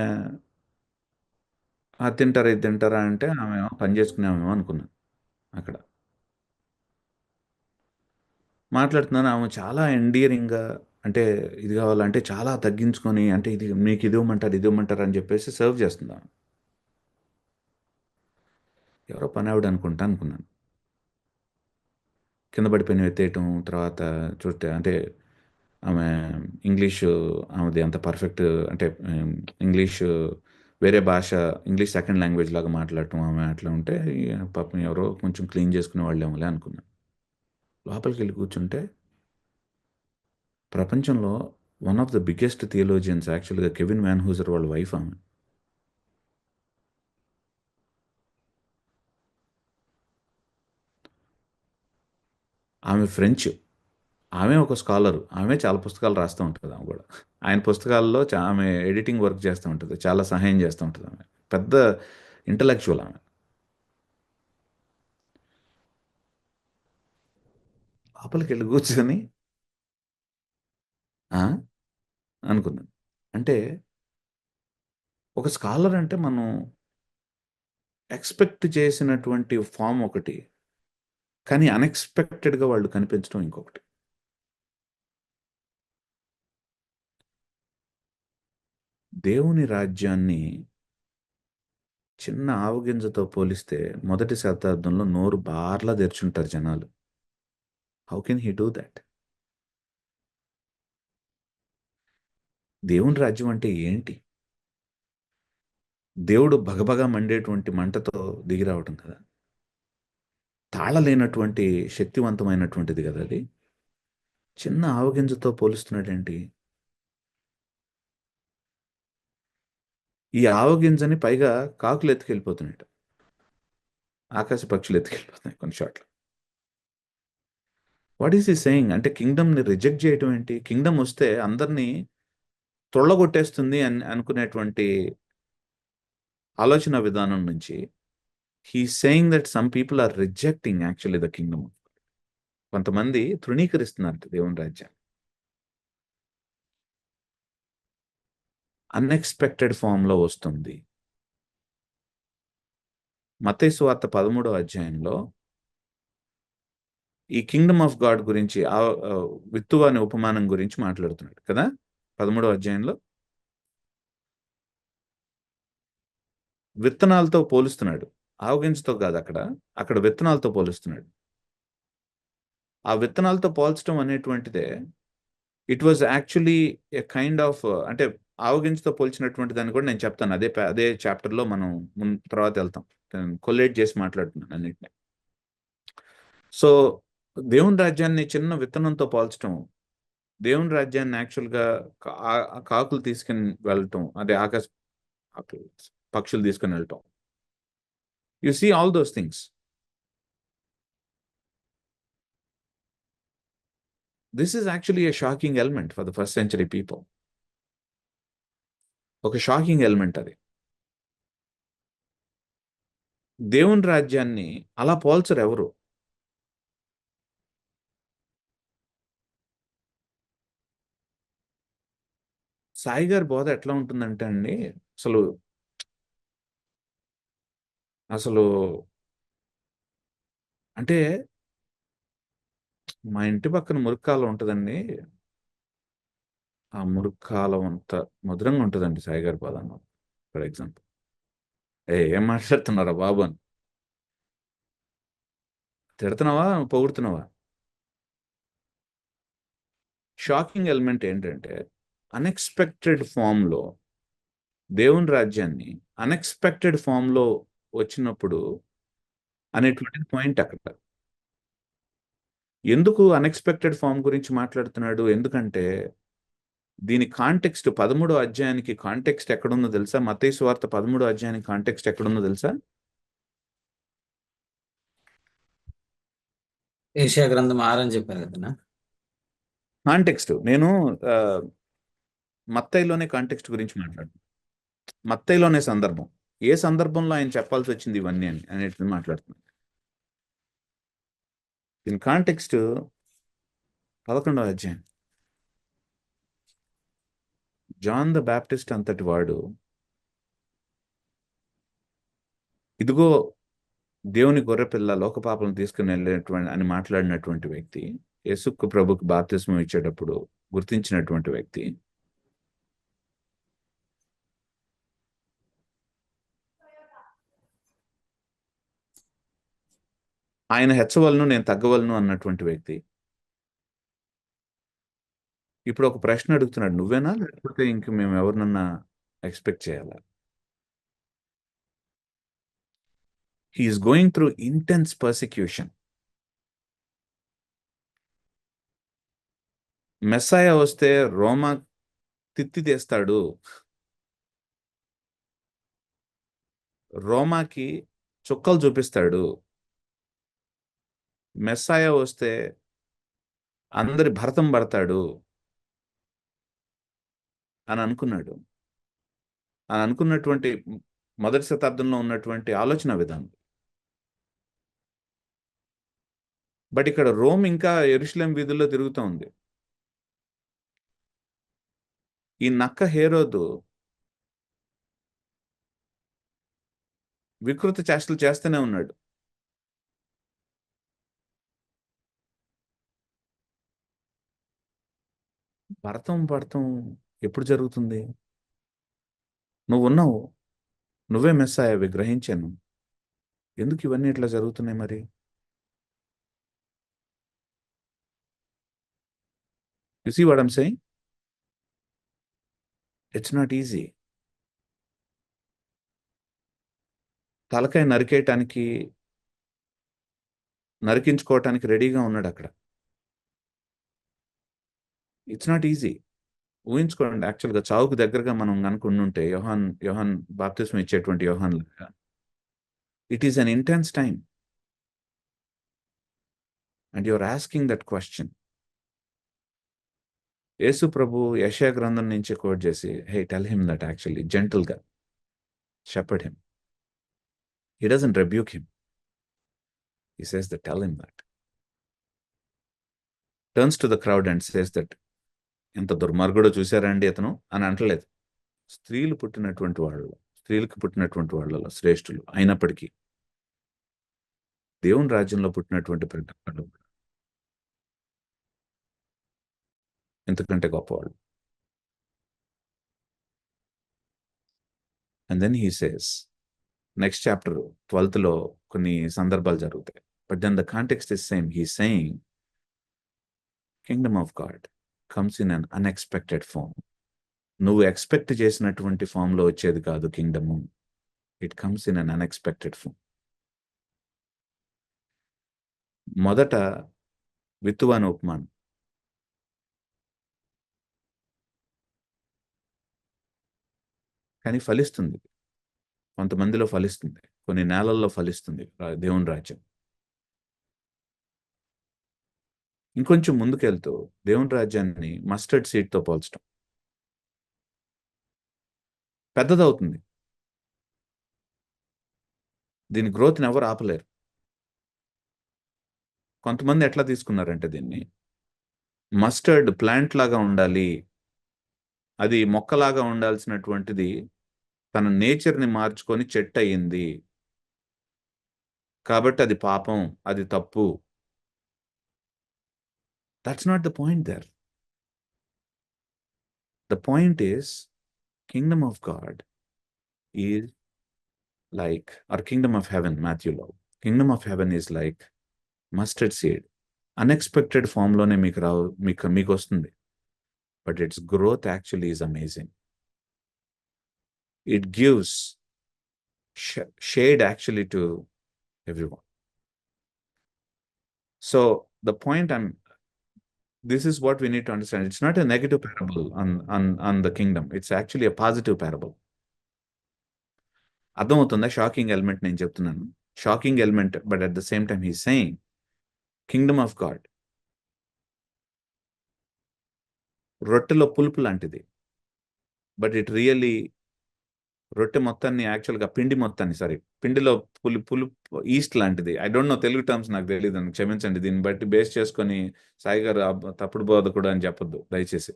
అది తింటారా ఇది తింటారా అంటే ఆమె పని చేసుకునేమేమో అనుకున్నాను అక్కడ. మాట్లాడుతున్నాను, ఆమె చాలా ఎండియరింగ్గా, అంటే ఇది కావాలంటే చాలా తగ్గించుకొని, అంటే ఇది మీకు ఇది ఇవ్వమంటారు ఇది ఇవ్వమంటారు అని చెప్పేసి సర్వ్ చేస్తుంది ఆమె. ఎవరో పని ఆవిడ అనుకున్నాను. కింద పడిపోయిన ఎత్తేయటం, తర్వాత చూస్తే అంటే ఆమె ఇంగ్లీషు ఆమెది అంత పర్ఫెక్ట్, అంటే ఇంగ్లీషు వేరే భాష, ఇంగ్లీష్ సెకండ్ లాంగ్వేజ్ లాగా మాట్లాడటం ఆమె అట్లా ఉంటే పాపం ఎవరో కొంచెం క్లీన్ చేసుకునే వాళ్ళేమోలే అనుకున్నాను. లోపలికి వెళ్ళి కూర్చుంటే ప్రపంచంలో వన్ ఆఫ్ ద బిగ్గెస్ట్ థియోలోజియన్స్ యాక్చువల్గా కెవిన్ వ్యాన్ హూజర్ వాళ్ళ వైఫ్ ఆమె. ఆమె ఫ్రెంచ్, ఆమె ఒక స్కాలర్, ఆమె చాలా పుస్తకాలు రాస్తూ ఉంటుంది. ఆమె కూడా ఆయన పుస్తకాల్లో ఆమె ఎడిటింగ్ వర్క్ చేస్తూ ఉంటుంది, చాలా సహాయం చేస్తూ ఉంటుంది. ఆమె పెద్ద ఇంటలెక్చువల్ ఆమె. లోపలికి వెళ్ళి కూర్చొని అనుకున్నాను, అంటే ఒక స్కాలర్ అంటే మనం ఎక్స్పెక్ట్ చేసినటువంటి ఫామ్ ఒకటి, కానీ అన్ఎక్స్పెక్టెడ్గా వాళ్ళు కనిపించడం ఇంకొకటి. దేవుని రాజ్యాన్ని చిన్న ఆవగింజతో పోలిస్తే మొదటి శతాబ్దంలో నోరు బార్లా తెరుచుంటారు జనాలు. How can he do that? దేవుని రాజ్యం అంటే ఏంటి? దేవుడు భగభగా మండేటువంటి మంటతో దిగి రావటం కదా, తాళలేనటువంటి శక్తివంతమైనటువంటిది కదా అది. చిన్న ఆవగింజతో పోలుస్తున్నాడేంటి? ఈ ఆవగింజని పైగా కాకులు ఎత్తుకెళ్ళిపోతున్నాయి, ఆకాశ పక్షులు ఎత్తుకెళ్ళిపోతున్నాయి కొన్ని చోట్ల. వాట్ ఈస్ ఈ సేయింగ్? అంటే కింగ్డమ్ని రిజెక్ట్ చేయటం ఏంటి? కింగ్డమ్ వస్తే అందరినీ తొళ్ళగొట్టేస్తుంది అని అనుకునేటువంటి ఆలోచన విధానం నుంచి he saying that some people are rejecting actually the kingdom. కొంతమంది తృణీకరిస్తున్నారు దేవుని రాజ్యాన్ని. అన్ఎక్స్పెక్టెడ్ ఫామ్లో వస్తుంది. మత్తయి సువార్త 13వ అధ్యాయంలో ఈ కింగ్డమ్ ఆఫ్ గాడ్ గురించి, విత్తు అనే ఉపమానం గురించి మాట్లాడుతున్నాడు కదా 13వ అధ్యాయంలో. విత్తనాలతో పోలుస్తున్నాడు, ఆవగింజతో కాదు, అక్కడ విత్తనాలతో పోలుస్తున్నాడు. ఆ విత్తనాలతో పోల్చడం అనేటువంటిదే it was actually a kind of, అంటే ఆవగింజతో పోల్చినటువంటి దాన్ని కూడా నేను చెప్తాను, అదే చాప్టర్లో మనం తర్వాత వెళ్తాం. కొల్లేట్ చేసి మాట్లాడుతున్నాను అన్నింటినీ. సో దేవుని రాజ్యాన్ని చిన్న విత్తనంతో పోల్చడం, దేవుని రాజ్యాన్ని యాక్చువల్గా కాకులు తీసుకుని వెళ్ళటం, అదే ఆకాశ పక్షులు తీసుకుని వెళ్ళటం. You see all those things. This is actually a shocking element for the first century people. ఒక షాకింగ్ ఎలిమెంట్ అది. దేవుని రాజ్యాన్ని అలా పోల్చరు ఎవరు. సాయి గారి బోధ ఎట్లా ఉంటుందంటే అండి, అసలు అంటే మా ఇంటి పక్కన మురుక్కాలం ఉంటుందండి, ఆ మురుక్కాలం అంత మధురంగా ఉంటుందండి సాయి గారి బోధ. ఫర్ ఎగ్జాంపుల్, ఏం మాట్లాడుతున్నారా బాబు అని తిడుతున్నావా పొగుడుతున్నావా? షాకింగ్ ఎలిమెంట్ ఏంటంటే అన్ఎక్స్పెక్టెడ్ ఫామ్లో దేవుని రాజ్యాన్ని అన్ఎక్స్పెక్టెడ్ ఫామ్లో వచ్చినప్పుడు అనేటువంటిది పాయింట్. అక్కడ ఎందుకు అన్ఎక్స్పెక్టెడ్ ఫామ్ గురించి మాట్లాడుతున్నాడు? ఎందుకంటే దీని కాంటెక్స్ట్ 13వ అధ్యాయానికి కాంటెక్స్ట్ ఎక్కడుందో తెలుసా? మత్తయి సువార్త 13వ అధ్యాయానికి కాంటెక్స్ట్ ఎక్కడుందో తెలుసా? ఏషియా గ్రంథం 6 అని చెప్పారు కదా కాంటెక్స్ట్. నేను మత్తయిలోనే కాంటెక్స్ట్ గురించి మాట్లాడుతున్నాను. మత్తయిలోనే సందర్భం, ఏ సందర్భంలో ఆయన చెప్పాల్సి వచ్చింది ఇవన్నీ అనేటిది మాట్లాడుతున్నాను. దీని కాంటెక్స్ట్ 11వ అధ్యాయం. జాన్ ద బ్యాప్టిస్ట్ అంతటి వాడు, ఇదిగో దేవుని గొర్రెపిల్ల లోక పాపలను తీసుకుని వెళ్ళేటువంటి అని మాట్లాడినటువంటి వ్యక్తి, యేసుక్కు ప్రభుకు బాప్తిస్మం ఇచ్చేటప్పుడు గుర్తించినటువంటి వ్యక్తి, ఆయన హెచ్చవలను నేను తగ్గవలను అన్నటువంటి వ్యక్తి ఇప్పుడు ఒక ప్రశ్న అడుగుతున్నాడు, నువ్వేనా లేకపోతే ఇంక మేము ఎవరినన్నా ఎక్స్పెక్ట్ చేయాలా? He's going through intense persecution. మెస్సాయ వస్తే రోమా తిత్తి తీస్తాడు, రోమాకి చుక్కలు చూపిస్తాడు. మెస్సాయ వస్తే అందరి భరతం పడతాడు అని అనుకున్నాడు. అని అనుకున్నటువంటి మొదటి శతాబ్దంలో ఉన్నటువంటి ఆలోచన విధానం. బట్ ఇక్కడ రోమ్ ఇంకా యెరూషలేం వీధుల్లో తిరుగుతూ ఉంది. ఈ నక్క హేరోదు వికృత చేష్టలు చేస్తూనే ఉన్నాడు. భరతం పడతాం ఎప్పుడు జరుగుతుంది? నువ్వున్నావు, నువ్వే మెస్సాయవి, గ్రహించాను. ఎందుకు ఇవన్నీ ఇట్లా జరుగుతున్నాయి మరి? You see what I'm saying? It's not easy. తలకాయ నరికించుకోవటానికి రెడీగా ఉన్నాడు అక్కడ. It's not easy. ఊహించుకోండి, యాక్చువల్గా చావుకు దగ్గరగా మనం అనుకుంటుంటే యోహాన్ బాప్తిస్మం ఇచ్చేటువంటి యోహాన్ లాగా, it is an intense time and your asking that question. యేసు ప్రభు యెషయా గ్రంథం నుంచి కోట్ చేసి, he tell him that, actually జెంటల్గా shepherd him. He doesn't rebuke him, he says that tell him that. Turns to the crowd and says that, ఎంత దుర్మార్గుడో చూశారండి అతను అని అంటలేదు. స్త్రీలకు పుట్టినటువంటి వాళ్ళలో శ్రేష్ఠులు అయినప్పటికీ దేవుని రాజ్యంలో పుట్టినటువంటి ప్రతి ఒక్కళ్ళు ఎంతకంటే గొప్పవాళ్ళు. And then he says, next chapter 12లో కొన్ని సందర్భాలు జరుగుతాయి. But then the context is same. He saying kingdom of God comes in an unexpected form. నువ్వు ఎక్స్పెక్ట్ చేసినటువంటి ఫామ్లో వచ్చేది కాదు kingdom. It comes in an unexpected form. మొదట విత్తువాని ఉపమానం. కానీ ఫలిస్తుంది, కొంతమందిలో ఫలిస్తుంది, కొన్ని నేలల్లో ఫలిస్తుంది దేవుని రాజ్యం. ఇంకొంచెం ముందుకెళ్తూ దేవుని రాజ్యాన్ని మస్టర్డ్ సీడ్తో పోల్చడం. పెద్దదవుతుంది, దీని గ్రోత్ని ఎవరు ఆపలేరు. కొంతమంది ఎట్లా తీసుకున్నారంటే దీన్ని మస్టర్డ్ ప్లాంట్ లాగా ఉండాలి, అది మొక్కలాగా ఉండాల్సినటువంటిది తన నేచర్ని మార్చుకొని చెట్టు అయ్యింది కాబట్టి అది పాపం, అది తప్పు. That's not the point there. The point is kingdom of God is like, or kingdom of heaven, Matthewలో kingdom of heaven is like mustard seed. Unexpected formలోనే మీకు వస్తుంది, but its growth actually is amazing. It gives shade actually to everyone. So the point this is what we need to understand. It's not a negative parable on the kingdom. It's actually a positive parable. అర్థమవుతుందా? Shocking element నేను చెప్తున్నాను, shocking element. But at the same time he's saying kingdom of God రొట్టెలో పులుపు లాంటిది, but it really రొట్టె మొత్తాన్ని యాక్చువల్గా పిండి మొత్తాన్ని పిండిలో పులు ఈస్ట్ లాంటిది. I don't know Telugu terms నాకు తెలియదు, క్షమించండి. దీన్ని బట్టి బేస్ చేసుకొని సాయి గారు తప్పుడు బోధకుడు అని చెప్పొద్దు దయచేసి.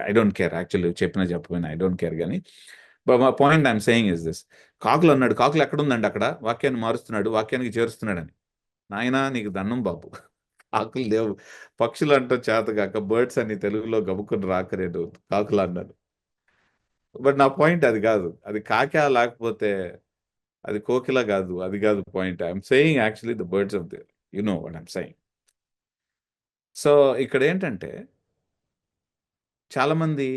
ఐ డోంట్ కేర్, యాక్చువల్లీ చెప్పినా చెప్పకపోయినా ఐ డోంట్ కేర్. కానీ మా point I'm saying is this. కాకులు అన్నాడు, కాకులు ఎక్కడుందండి అక్కడ, వాక్యాన్ని మారుస్తున్నాడు, వాక్యానికి చేరుస్తున్నాడని. నాయనా నీకు దండం బాబు, కాకులు లేవు. పక్షులు అంటూ చేతగాక బర్డ్స్ అని తెలుగులో గబుక్కుని రాకరేడు, కాకులు అన్నాడు. బట్ నా పాయింట్ అది కాదు. అది కాకా లేకపోతే అది కోకిల కాదు, అది కాదు point. I'm saying actually the birds of the, you know what I'm saying. So ఇక్కడ ఏంటంటే చాలామంది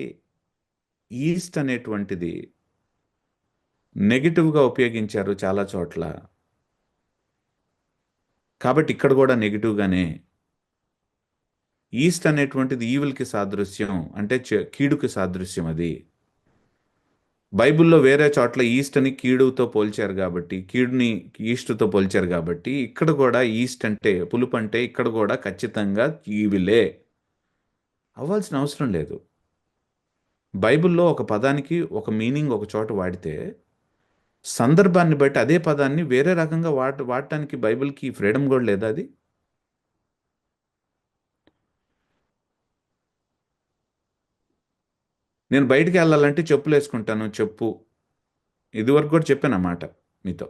ఈస్ట్ అనేటువంటిది నెగిటివ్గా ఉపయోగించారు చాలా చోట్ల. కాబట్టి ఇక్కడ కూడా నెగిటివ్గానే. ఈస్ట్ అనేటువంటిది ఈవిల్కి సాదృశ్యం, అంటే కీడుకి సాదృశ్యం. అది బైబిల్లో వేరే చోట్ల ఈస్ట్ అని కీడుతో పోల్చారు కాబట్టి, కీడుని ఈస్ట్తో పోల్చారు కాబట్టి, ఇక్కడ కూడా ఈస్ట్ అంటే పులుపు అంటే ఇక్కడ కూడా ఖచ్చితంగా ఈవిలే అవ్వాల్సిన అవసరం లేదు. బైబిల్లో ఒక పదానికి ఒక మీనింగ్ ఒక చోట వాడితే సందర్భాన్ని బట్టి అదే పదాన్ని వేరే రకంగా వాడటానికి బైబిల్కి ఫ్రీడమ్ కూడా లేదా? అది నేను బయటికి వెళ్ళాలంటే చెప్పులు వేసుకుంటాను, చెప్పు. ఇదివరకు కూడా చెప్పాను అన్నమాట మీతో.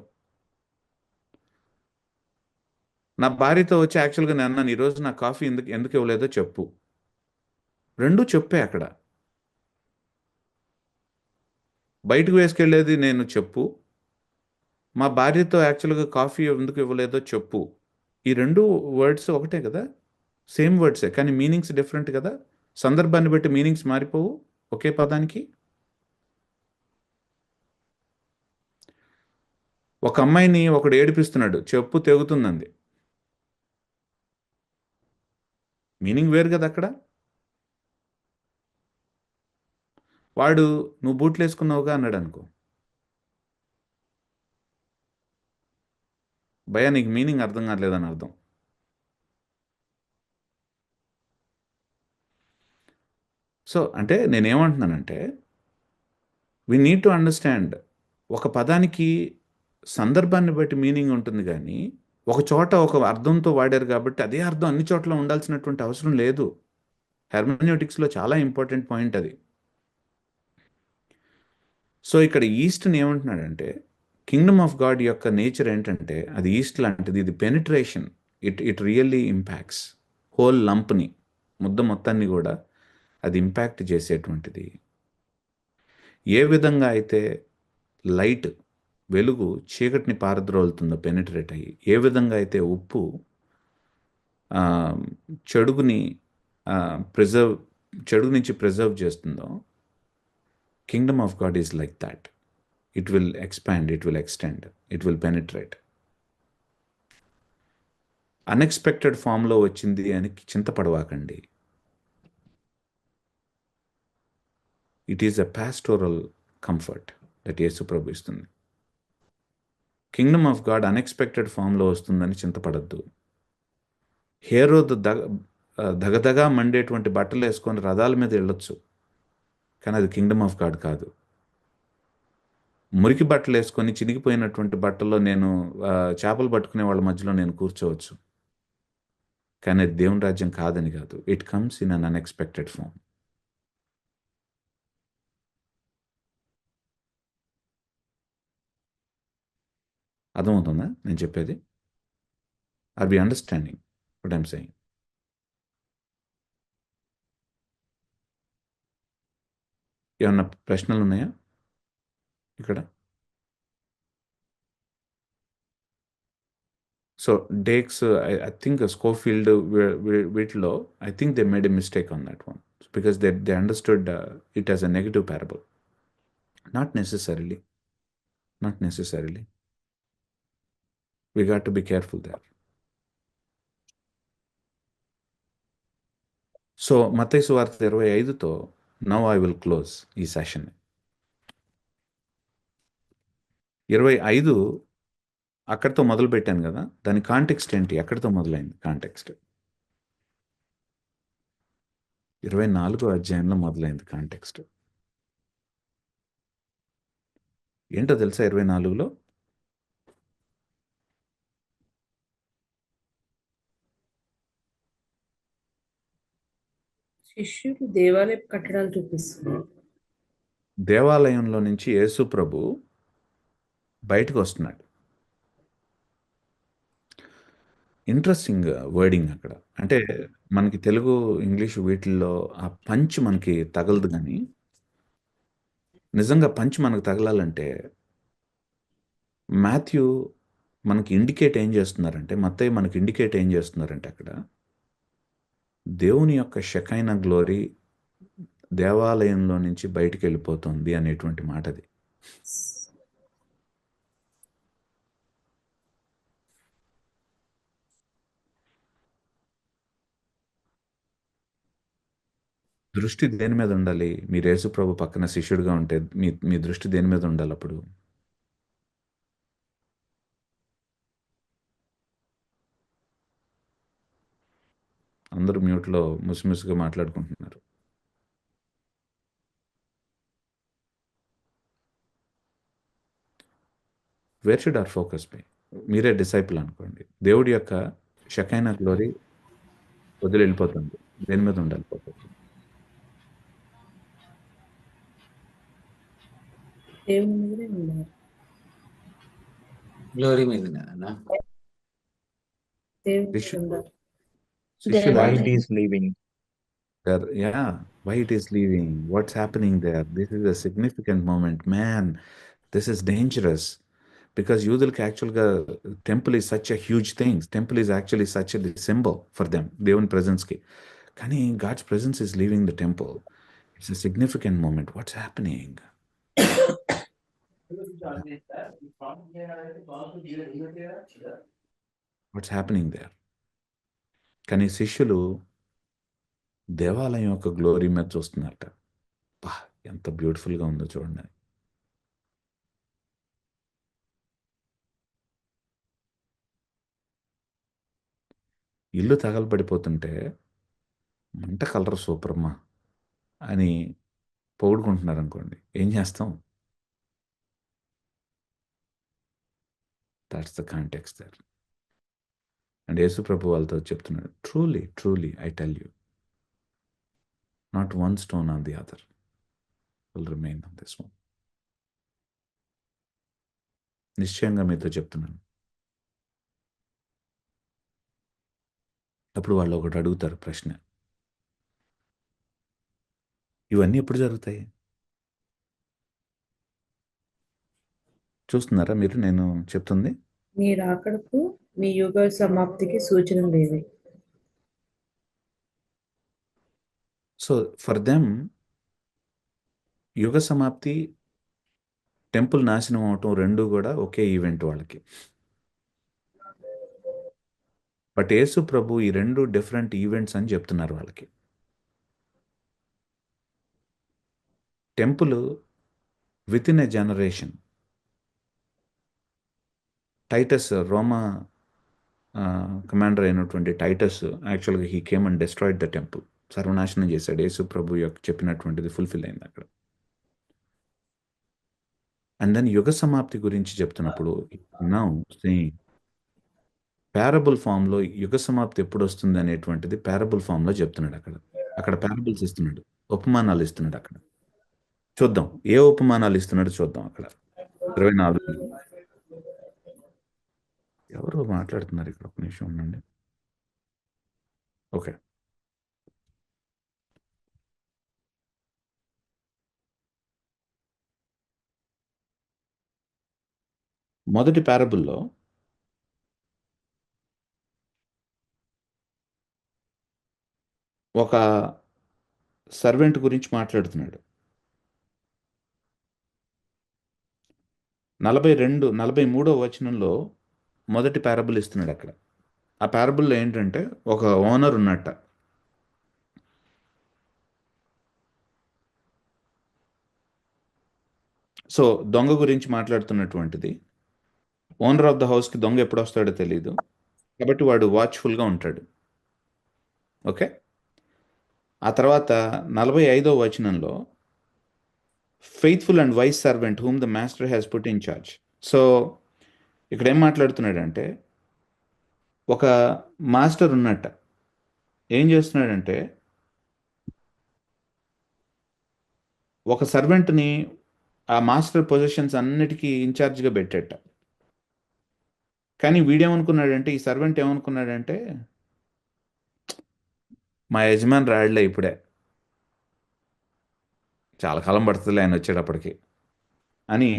నా భార్యతో వచ్చి యాక్చువల్గా నేను అన్నాను, ఈరోజు నా కాఫీ ఎందుకు ఇవ్వలేదో చెప్పు. రెండూ చెప్పే. అక్కడ బయటకు వేసుకెళ్ళేది నేను చెప్పు, మా భార్యతో యాక్చువల్గా కాఫీ ఎందుకు ఇవ్వలేదో చెప్పు. ఈ రెండు వర్డ్స్ ఒకటే కదా, సేమ్ వర్డ్సే, కానీ మీనింగ్స్ డిఫరెంట్ కదా. సందర్భాన్ని బట్టి మీనింగ్స్ మారిపోవు ఒకే పదానికి. ఒక అమ్మాయిని ఒకడు ఏడిపిస్తున్నాడు, చెప్పు తెగుతుందంది. మీనింగ్ వేరు కదా అక్కడ. వాడు నువ్వు బూట్లు వేసుకున్నావుగా అన్నాడు అనుకో, భయ నీకు మీనింగ్ అర్థం కాలేదని అర్థం. సో అంటే నేనేమంటున్నానంటే వీ నీడ్ టు అండర్స్టాండ్, ఒక పదానికి సందర్భాన్ని బట్టి మీనింగ్ ఉంటుంది, కానీ ఒక చోట ఒక అర్థంతో వాడారు కాబట్టి అదే అర్థం అన్ని చోట్ల ఉండాల్సినటువంటి అవసరం లేదు. హెర్మెన్యూటిక్స్లో చాలా ఇంపార్టెంట్ పాయింట్ అది. సో ఇక్కడ ఈస్ట్ని ఏమంటున్నాడంటే, కింగ్డమ్ ఆఫ్ గాడ్ యొక్క నేచర్ ఏంటంటే అది ఈస్ట్ లాంటిది. ఇది penetration. It really impacts whole లంప్ని, ముద్ద మొత్తాన్ని కూడా అది ఇంపాక్ట్ చేసేటువంటిది. ఏ విధంగా అయితే లైట్ వెలుగు చీకటిని పారద్రోలుతుందో పెనిట్రేట్ అయ్యి, ఏ విధంగా అయితే ఉప్పు చెడుగు నుంచి ప్రిజర్వ్ చేస్తుందో, kingdom of God is like that. It will expand, it will extend, it will penetrate. Unexpected ఫామ్లో వచ్చింది అని చింతపడవాకండి. It is a pastoral comfort that యేసు ప్రభు ఇస్తుంది. కింగ్డమ్ ఆఫ్ గాడ్ అన్ఎక్స్పెక్టెడ్ ఫామ్లో వస్తుందని చింతపడద్దు. హేరోదు దగదగా మండేటువంటి బట్టలు వేసుకొని రథాల మీద వెళ్ళొచ్చు, కానీ అది కింగ్డమ్ ఆఫ్ గాడ్ కాదు. మురికి బట్టలు వేసుకొని చినిగిపోయినటువంటి బట్టల్లో నేను చేపలు పట్టుకునే వాళ్ళ మధ్యలో నేను కూర్చోవచ్చు, కానీ అది దేవుని రాజ్యం కాదని కాదు. It comes in an unexpected form. అర్థమవుతుందా నేను చెప్పేది? Are be understanding what I'm saying? ఏమన్నా ప్రశ్నలు ఉన్నాయా ఇక్కడ? So Dakes, I think Scofield వీటిలో I think they made a mistake on that one, because they understood it as a negative parable. Not necessarily. We got to be careful there. So మత్తయి సువార్త 25తో now I will close ఈ session. 25 అక్కడితో మొదలు పెట్టాను కదా, దాని context ఏంటి? అక్కడితో మొదలైంది కాంటెక్స్ట్. 24వ అధ్యాయంలో మొదలైంది కాంటెక్స్ట్. ఏంటో తెలుసా 24లో? శిష్యులు దేవాలయపు కట్టడాలు చూపిస్తున్నారు. దేవాలయంలో నుంచి యేసు ప్రభు బయటకు వస్తున్నాడు. ఇంట్రెస్టింగ్ వర్డింగ్ అక్కడ. అంటే మనకి తెలుగు, ఇంగ్లీష్ వీటిల్లో ఆ పంచ్ మనకి తగలదు కానీ నిజంగా పంచ్ మనకు తగలాలంటే మాథ్యూ మనకి ఇండికేట్ ఏం చేస్తున్నారంటే, మత్తయి మనకి ఇండికేట్ ఏం చేస్తున్నారంటే అక్కడ దేవుని యొక్క షకైన గ్లోరీ దేవాలయంలో నుంచి బయటికి వెళ్ళిపోతుంది అనేటువంటి మాట అది. దృష్టి దేని మీద ఉండాలి? మీరు యేసు ప్రభు పక్కన శిష్యుడిగా ఉంటే మీ మీ దృష్టి దేని మీద ఉండాలి అప్పుడు? అందరూ మ్యూట్లో ముసిముసిగా మాట్లాడుకుంటున్నారు. Where should our focus be? మీరే డిసైపుల్ అనుకోండి. దేవుడి యొక్క షకైన గ్లోరీ వదిలి వెళ్ళిపోతుంది. దేని మీద ఉండాలి ఫోకస్? దేవుని మీదే ఉన్నారు. గ్లోరీ మీద అన్న. దేవుని మీద శిష్యులు ఉన్నారు. శిష్యులు దేవాలయం. Why it is leaving? Yeah, why it is leaving? What's happening there? This is a significant moment. Man, this is dangerous. Because యూదులకి యాక్చువల్గా temple is such a huge things. Temple is actually such a symbol for them, దేవుని ప్రెజెన్స్కి. కానీ God's presence is leaving the temple. It's a significant moment. What's happening? What's happening there? కానీ శిష్యులు దేవాలయం యొక్క glory మీద చూస్తున్నారట. బా, ఎంత బ్యూటిఫుల్గా ఉందో చూడండి. ఇల్లు తగలబడిపోతుంటే మంట కలర్ సూపరమ్మా అని పొగుడుకుంటున్నారు అనుకోండి, ఏం చేస్తాం? That's the context there. And యేసు ప్రభు వాళ్ళతో చెప్తున్నాడు, truly truly I tell you, not one stone on the other will remain on this one. నిశ్చయంగా మీతో చెప్తున్నాను. అప్పుడు వాళ్ళు ఒకటి అడుగుతారు ప్రశ్న, ఇవన్నీ ఎప్పుడు జరుగుతాయి? చూస్తున్నారా మీరు నేను చెప్తుంది? మీ రాకడకు మీ యుగ సమాప్తికి సూచన లేవి. సో ఫర్ దెమ్ యుగ సమాప్తి, టెంపుల్ నాశనం అవటం రెండు కూడా ఒకే ఈవెంట్ వాళ్ళకి. బట్ యేసు ప్రభు ఈ రెండు డిఫరెంట్ ఈవెంట్స్ అని చెప్తున్నారు వాళ్ళకి. Temple with in a generation, Titus, Roma commander అయినటువంటి టైటస్ యాక్చువల్గా he came and destroyed the temple. సర్వనాశనం చేశాడు. యేసు ప్రభు యొక్క చెప్పినటువంటిది ఫుల్ఫిల్ అయింది అక్కడ. అండ్ దెన్ యుగ సమాప్తి గురించి చెప్తున్నప్పుడు నౌ సేయింగ్ పారబుల్ ఫామ్లో యుగ సమాప్తి ఎప్పుడు వస్తుంది అనేటువంటిది పారబుల్ ఫామ్లో చెప్తున్నాడు. అక్కడ పారబుల్స్ ఇస్తున్నాడు, ఉపమానాలు ఇస్తున్నాడు. అక్కడ చూద్దాం ఏ ఉపమానాలు ఇస్తున్నాడు చూద్దాం. అక్కడ 24 ఎవరు మాట్లాడుతున్నారు ఇక్కడ? ఒక నిమిషం ఉండండి. ఓకే, మొదటి పారబుల్లో ఒక సర్వెంట్ గురించి మాట్లాడుతున్నాడు. 43వ వచనంలో మొదటి పారబుల్ ఇస్తున్నాడు అక్కడ. ఆ పారబుల్లో ఏంటంటే ఒక ఓనర్ ఉన్నట్ట. సో దొంగ గురించి మాట్లాడుతున్నటువంటిది. ఓనర్ ఆఫ్ ద హౌస్కి దొంగ ఎప్పుడు వస్తాడో తెలియదు, కాబట్టి వాడు వాచ్ఫుల్గా ఉంటాడు. ఓకే, ఆ తర్వాత 45వ వచనంలో faithful and wise servant whom the master has put in charge. So ఇక్కడ ఏం మాట్లాడుతున్నాడంటే, ఒక మాస్టర్ ఉన్నట్ట ఏం చేస్తున్నాడంటే, ఒక సర్వెంట్ని ఆ మాస్టర్ పొజిషన్స్ అన్నిటికీ ఇన్ఛార్జ్గా పెట్టేట. కానీ వీడేమనుకున్నాడంటే, ఈ సర్వెంట్ ఏమనుకున్నాడంటే, మా యజమాని రాడలే ఇప్పుడే, చాలా కాలం పడుతుందిలే ఆయన వచ్చేటప్పటికి అని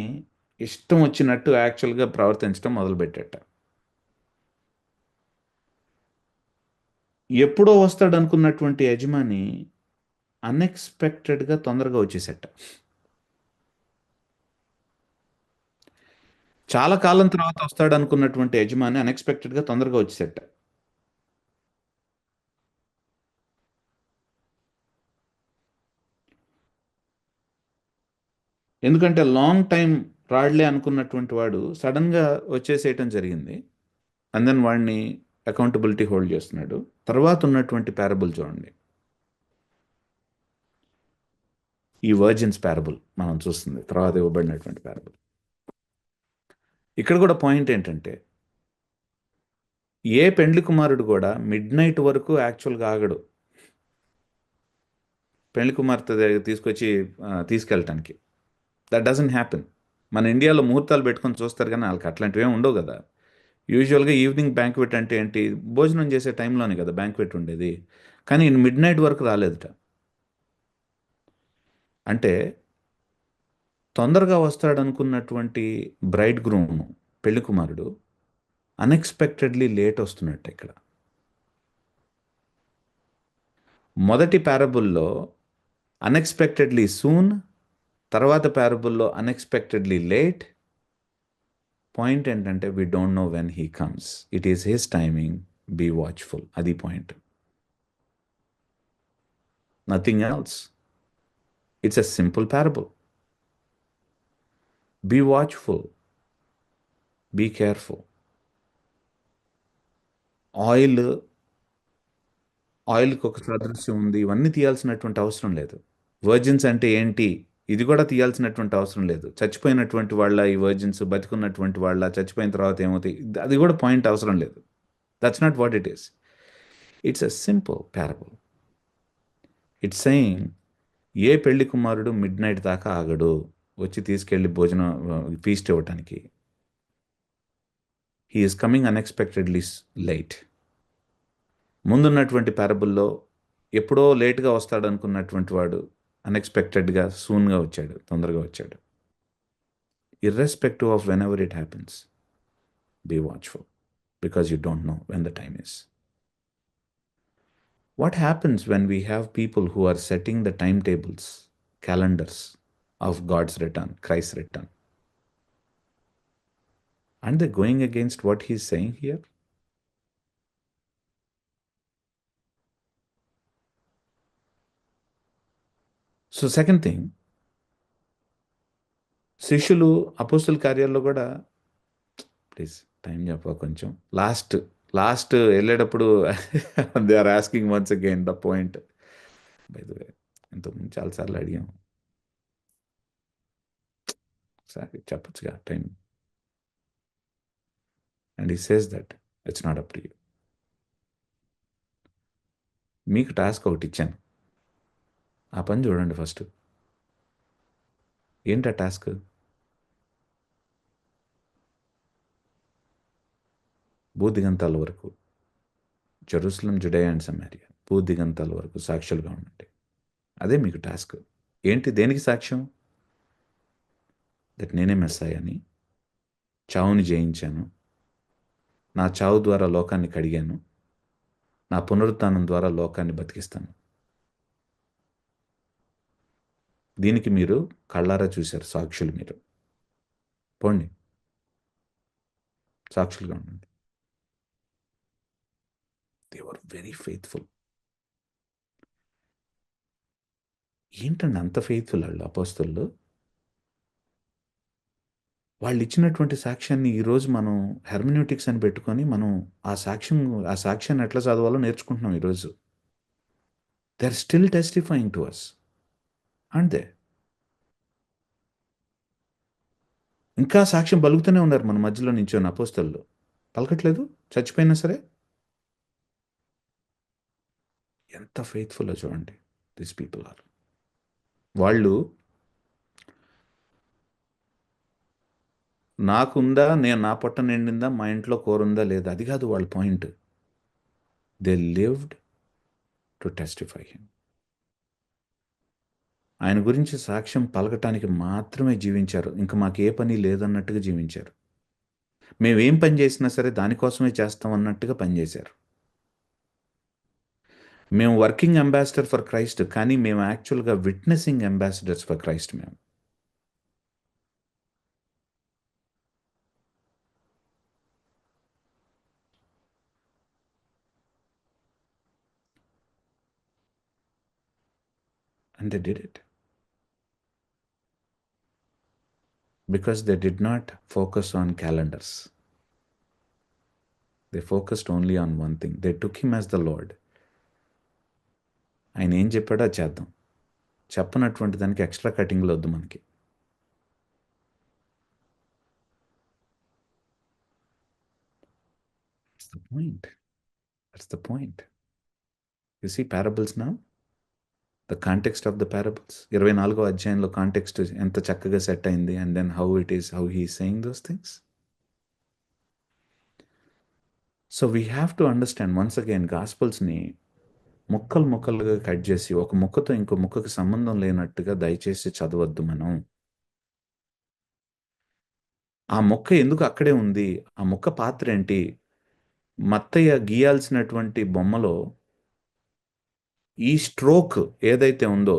ఇష్టం వచ్చినట్టు యాక్చువల్గా ప్రవర్తించడం మొదలుపెట్టేట. ఎప్పుడో వస్తాడు అనుకున్నటువంటి యజమాని అన్ఎక్స్పెక్టెడ్గా తొందరగా వచ్చేసేట. చాలా కాలం తర్వాత వస్తాడు అనుకున్నటువంటి యజమాని అన్ఎక్స్పెక్టెడ్గా తొందరగా వచ్చేసేట. ఎందుకంటే లాంగ్ టైం రాడ్లే అనుకున్నటువంటి వాడు సడన్గా వచ్చేసేయటం జరిగింది. అండ్ దెన్ వాడిని అకౌంటబిలిటీ హోల్డ్ చేస్తున్నాడు. తర్వాత ఉన్నటువంటి ప్యారబుల్ చూడండి, ఈ వర్జిన్స్ ప్యారబుల్ మనం చూస్తుంది, తర్వాత ఇవ్వబడినటువంటి ప్యారబుల్. ఇక్కడ కూడా పాయింట్ ఏంటంటే, ఏ పెండ్లి కుమారుడు కూడా మిడ్ నైట్ వరకు యాక్చువల్గా ఆగడు పెళ్లి కుమార్తె దగ్గర తీసుకెళ్ళటానికి. That doesn't happen. మన ఇండియాలో ముహూర్తాలు పెట్టుకొని చూస్తారు, కానీ వాళ్ళకి అట్లాంటివి ఏమి ఉండవు కదా. యూజువల్గా ఈవినింగ్ బ్యాంక్వెట్ అంటే ఏంటి, భోజనం చేసే టైంలోనే కదా బ్యాంక్వెట్ ఉండేది. కానీ మిడ్ నైట్ వరకు రాలేదుట. అంటే తొందరగా వస్తాడు అనుకున్నటువంటి బ్రైడ్ గ్రూమ్, పెళ్లి కుమారుడు, అన్ఎక్స్పెక్టెడ్లీ లేట్ వస్తున్నట్టు. ఇక్కడ మొదటి ప్యారబుల్లో అన్ఎక్స్పెక్టెడ్లీ సూన్, తర్వాత ప్యారబుల్లో అన్ఎక్స్పెక్టెడ్లీ లేట్. పాయింట్ ఏంటంటే, we don't know when he comes, it is his timing, be watchful. అది point, nothing else. It's a simple parable. Be watchful, be careful. ఆయిల్కి ఒక సాదృశ్యం ఉంది, ఇవన్నీ తీయాల్సినటువంటి అవసరం లేదు. వర్జిన్స్ అంటే ఏంటి, ఇది కూడా తీయాల్సినటువంటి అవసరం లేదు. చచ్చిపోయినటువంటి వాళ్ళ ఈ వర్జిన్స్, బతికున్నటువంటి వాళ్ళ చచ్చిపోయిన తర్వాత ఏమవుతాయి, అది కూడా పాయింట్ అవసరం లేదు. That's not what it is. It's a simple parable. It's saying, ఏ పెళ్లి కుమారుడు మిడ్ నైట్ దాకా ఆగడు వచ్చి తీసుకెళ్ళి భోజనం ఫీస్ట్ ఇవ్వటానికి. He is coming unexpectedly late. ముందున్నటువంటి ప్యారబుల్లో ఎప్పుడో లేట్గా వస్తాడు అనుకున్నటువంటి వాడు అన్ఎక్స్పెక్టెడ్గా సూన్గా వచ్చాడు, తొందరగా వచ్చాడు. Irrespective of whenever it happens, be watchful, because you don't know when the time is. What happens when we have people who are setting the timetables, calendars of God's return, Christ's return? Aren't they going against what he's saying here? So second thing, శిష్యులు అపోస్తుల కార్యాల్లో కూడా, please time చెప్ప కొంచెం, last వెళ్ళేటప్పుడు they are asking once again the point. By the way, ఇంతకుముందు చాలాసార్లు అడిగాం, సరే చెప్పచ్చుగా time. And he says that it's not up to you. మీకు టాస్క్ ఒకటి ఇచ్చాను, ఆ పని చూడండి ఫస్ట్. ఏంటా టాస్క్? భూదిగంతాల వరకు, జెరూసలేం, జుడేయా అండ్ సమారియా, భూదిగంతాల వరకు సాక్షులుగా ఉండండి. అదే మీకు టాస్క్. ఏంటి, దేనికి సాక్ష్యం? దట్ నేనే మెస్సాయని, చావుని జయించాను, నా చావు ద్వారా లోకాన్ని కడిగాను, నా పునరుత్థానం ద్వారా లోకాన్ని బతికిస్తాను. దీనికి మీరు కళ్ళారా చూశారు, సాక్షులు మీరు. పోండి, సాక్షులుగా ఉండండి. They were very faithful. ఏంటండి అంత ఫెయిత్ఫుల్ వాళ్ళు అపోస్తలులు? వాళ్ళు ఇచ్చినటువంటి సాక్ష్యాన్ని ఈరోజు మనం హెర్మెన్యూటిక్స్ అని పెట్టుకొని మనం ఆ సాక్ష్యాన్ని ఎట్లా చదవాలో నేర్చుకుంటున్నాం ఈరోజు. They are still testifying to us, aren't they? ఇంకా సాక్ష్యం పలుకుతూనే ఉన్నారు మన మధ్యలో నించొని అపోస్తలు. పలకట్లేదు చచ్చిపోయినా సరే. ఎంత ఫెయిత్ఫుల్ చూడండి దిస్ పీపుల్ ఆర్. వాళ్ళు నాకుందా, నేను నా పొట్ట నిండిందా, మా ఇంట్లో కూర ఉందా లేదా, అది కాదు వాళ్ళ point. They lived to testify him. ఆయన గురించి సాక్ష్యం పలకటానికి మాత్రమే జీవించారు. ఇంకా మాకు ఏ పని లేదన్నట్టుగా జీవించారు. మేమేం పని చేసినా సరే దానికోసమే చేస్తాం అన్నట్టుగా పనిచేశారు. మేము వర్కింగ్ అంబాసిడర్ ఫర్ క్రైస్ట్, కానీ మేము యాక్చువల్గా విట్నెసింగ్ అంబాసిడర్స్ ఫర్ క్రైస్ట్. మేము and they did it because they did not focus on calendars. They focused only on one thing. They took him as the Lord. ఆయన ఏం చెప్పాడో అది చేద్దాం, చెప్పనటువంటి దానికి ఎక్స్ట్రా కటింగ్లు వద్దు మనకి. That's the point. That's the point. You see parables now? The context of the parables. 24వ అధ్యాయంలో context ఎంత చక్కగా సెట్ అయింది. And then how he is saying those things. So we have to understand once again, Gospelsని ముక్కలుగా cut చేసి ఒక ముక్కతో ఇంకో ముక్కకి సంబంధం లేనట్టుగా దయచేసి చదవద్దు మనం. ఆ ముక్క ఎందుకు అక్కడే ఉంది, ఆ ముక్క పాత్ర ఏంటి, మత్తయ్య గీయాల్సినటువంటి బొమ్మలో ఈ స్ట్రోక్ ఏదైతే ఉందో,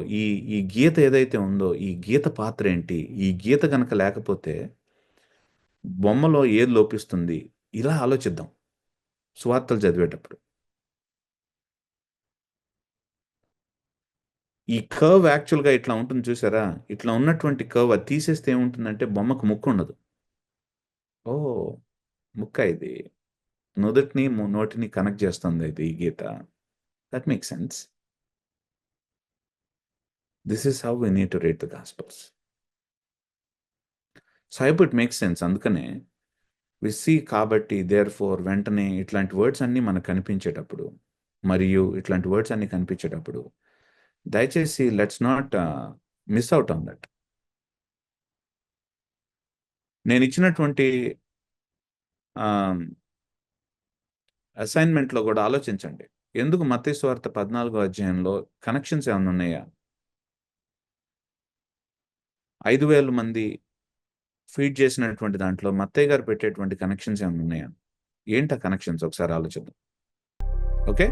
ఈ గీత ఏదైతే ఉందో, ఈ గీత పాత్ర ఏంటి, ఈ గీత కనుక లేకపోతే బొమ్మలో ఏది లోపిస్తుంది, ఇలా ఆలోచిద్దాం సువార్తలు చదివేటప్పుడు. ఈ కర్వ్ యాక్చువల్గా ఇట్లా ఉంటుంది చూసారా, ఇట్లా ఉన్నటువంటి కర్వ్ అది తీసేస్తే ఏముంటుందంటే బొమ్మకు ముక్కు ఉండదు. ఓ ముక్క ఇది నుదుటిని నోటిని కనెక్ట్ చేస్తుంది ఇది ఈ గీత. That make sense. This is how we need to read the gospels. So I hope it makes sense. అందుకనే వి సీ కాబట్టి దేర్ ఫోర్ వెంటనే ఇట్లాంటి వర్డ్స్ అన్నీ మనకు కనిపించేటప్పుడు, మరియు ఇట్లాంటి వర్డ్స్ అన్నీ కనిపించేటప్పుడు దయచేసి let's not miss out on that. నేను ఇచ్చినటువంటి అసైన్మెంట్లో కూడా ఆలోచించండి. ఎందుకు మత్తయి సువార్త 14వ అధ్యాయంలో కనెక్షన్స్ ఏమైనా ఉన్నాయా? 5,000 మంది ఫీడ్ చేసినటువంటి దాంట్లో మత్తయ్య గారు పెట్టేటువంటి కనెక్షన్స్ ఏమైనా ఉన్నాయా? ఏంటా కనెక్షన్స్ ఒకసారి ఆలోచిద్దాం. ఓకే.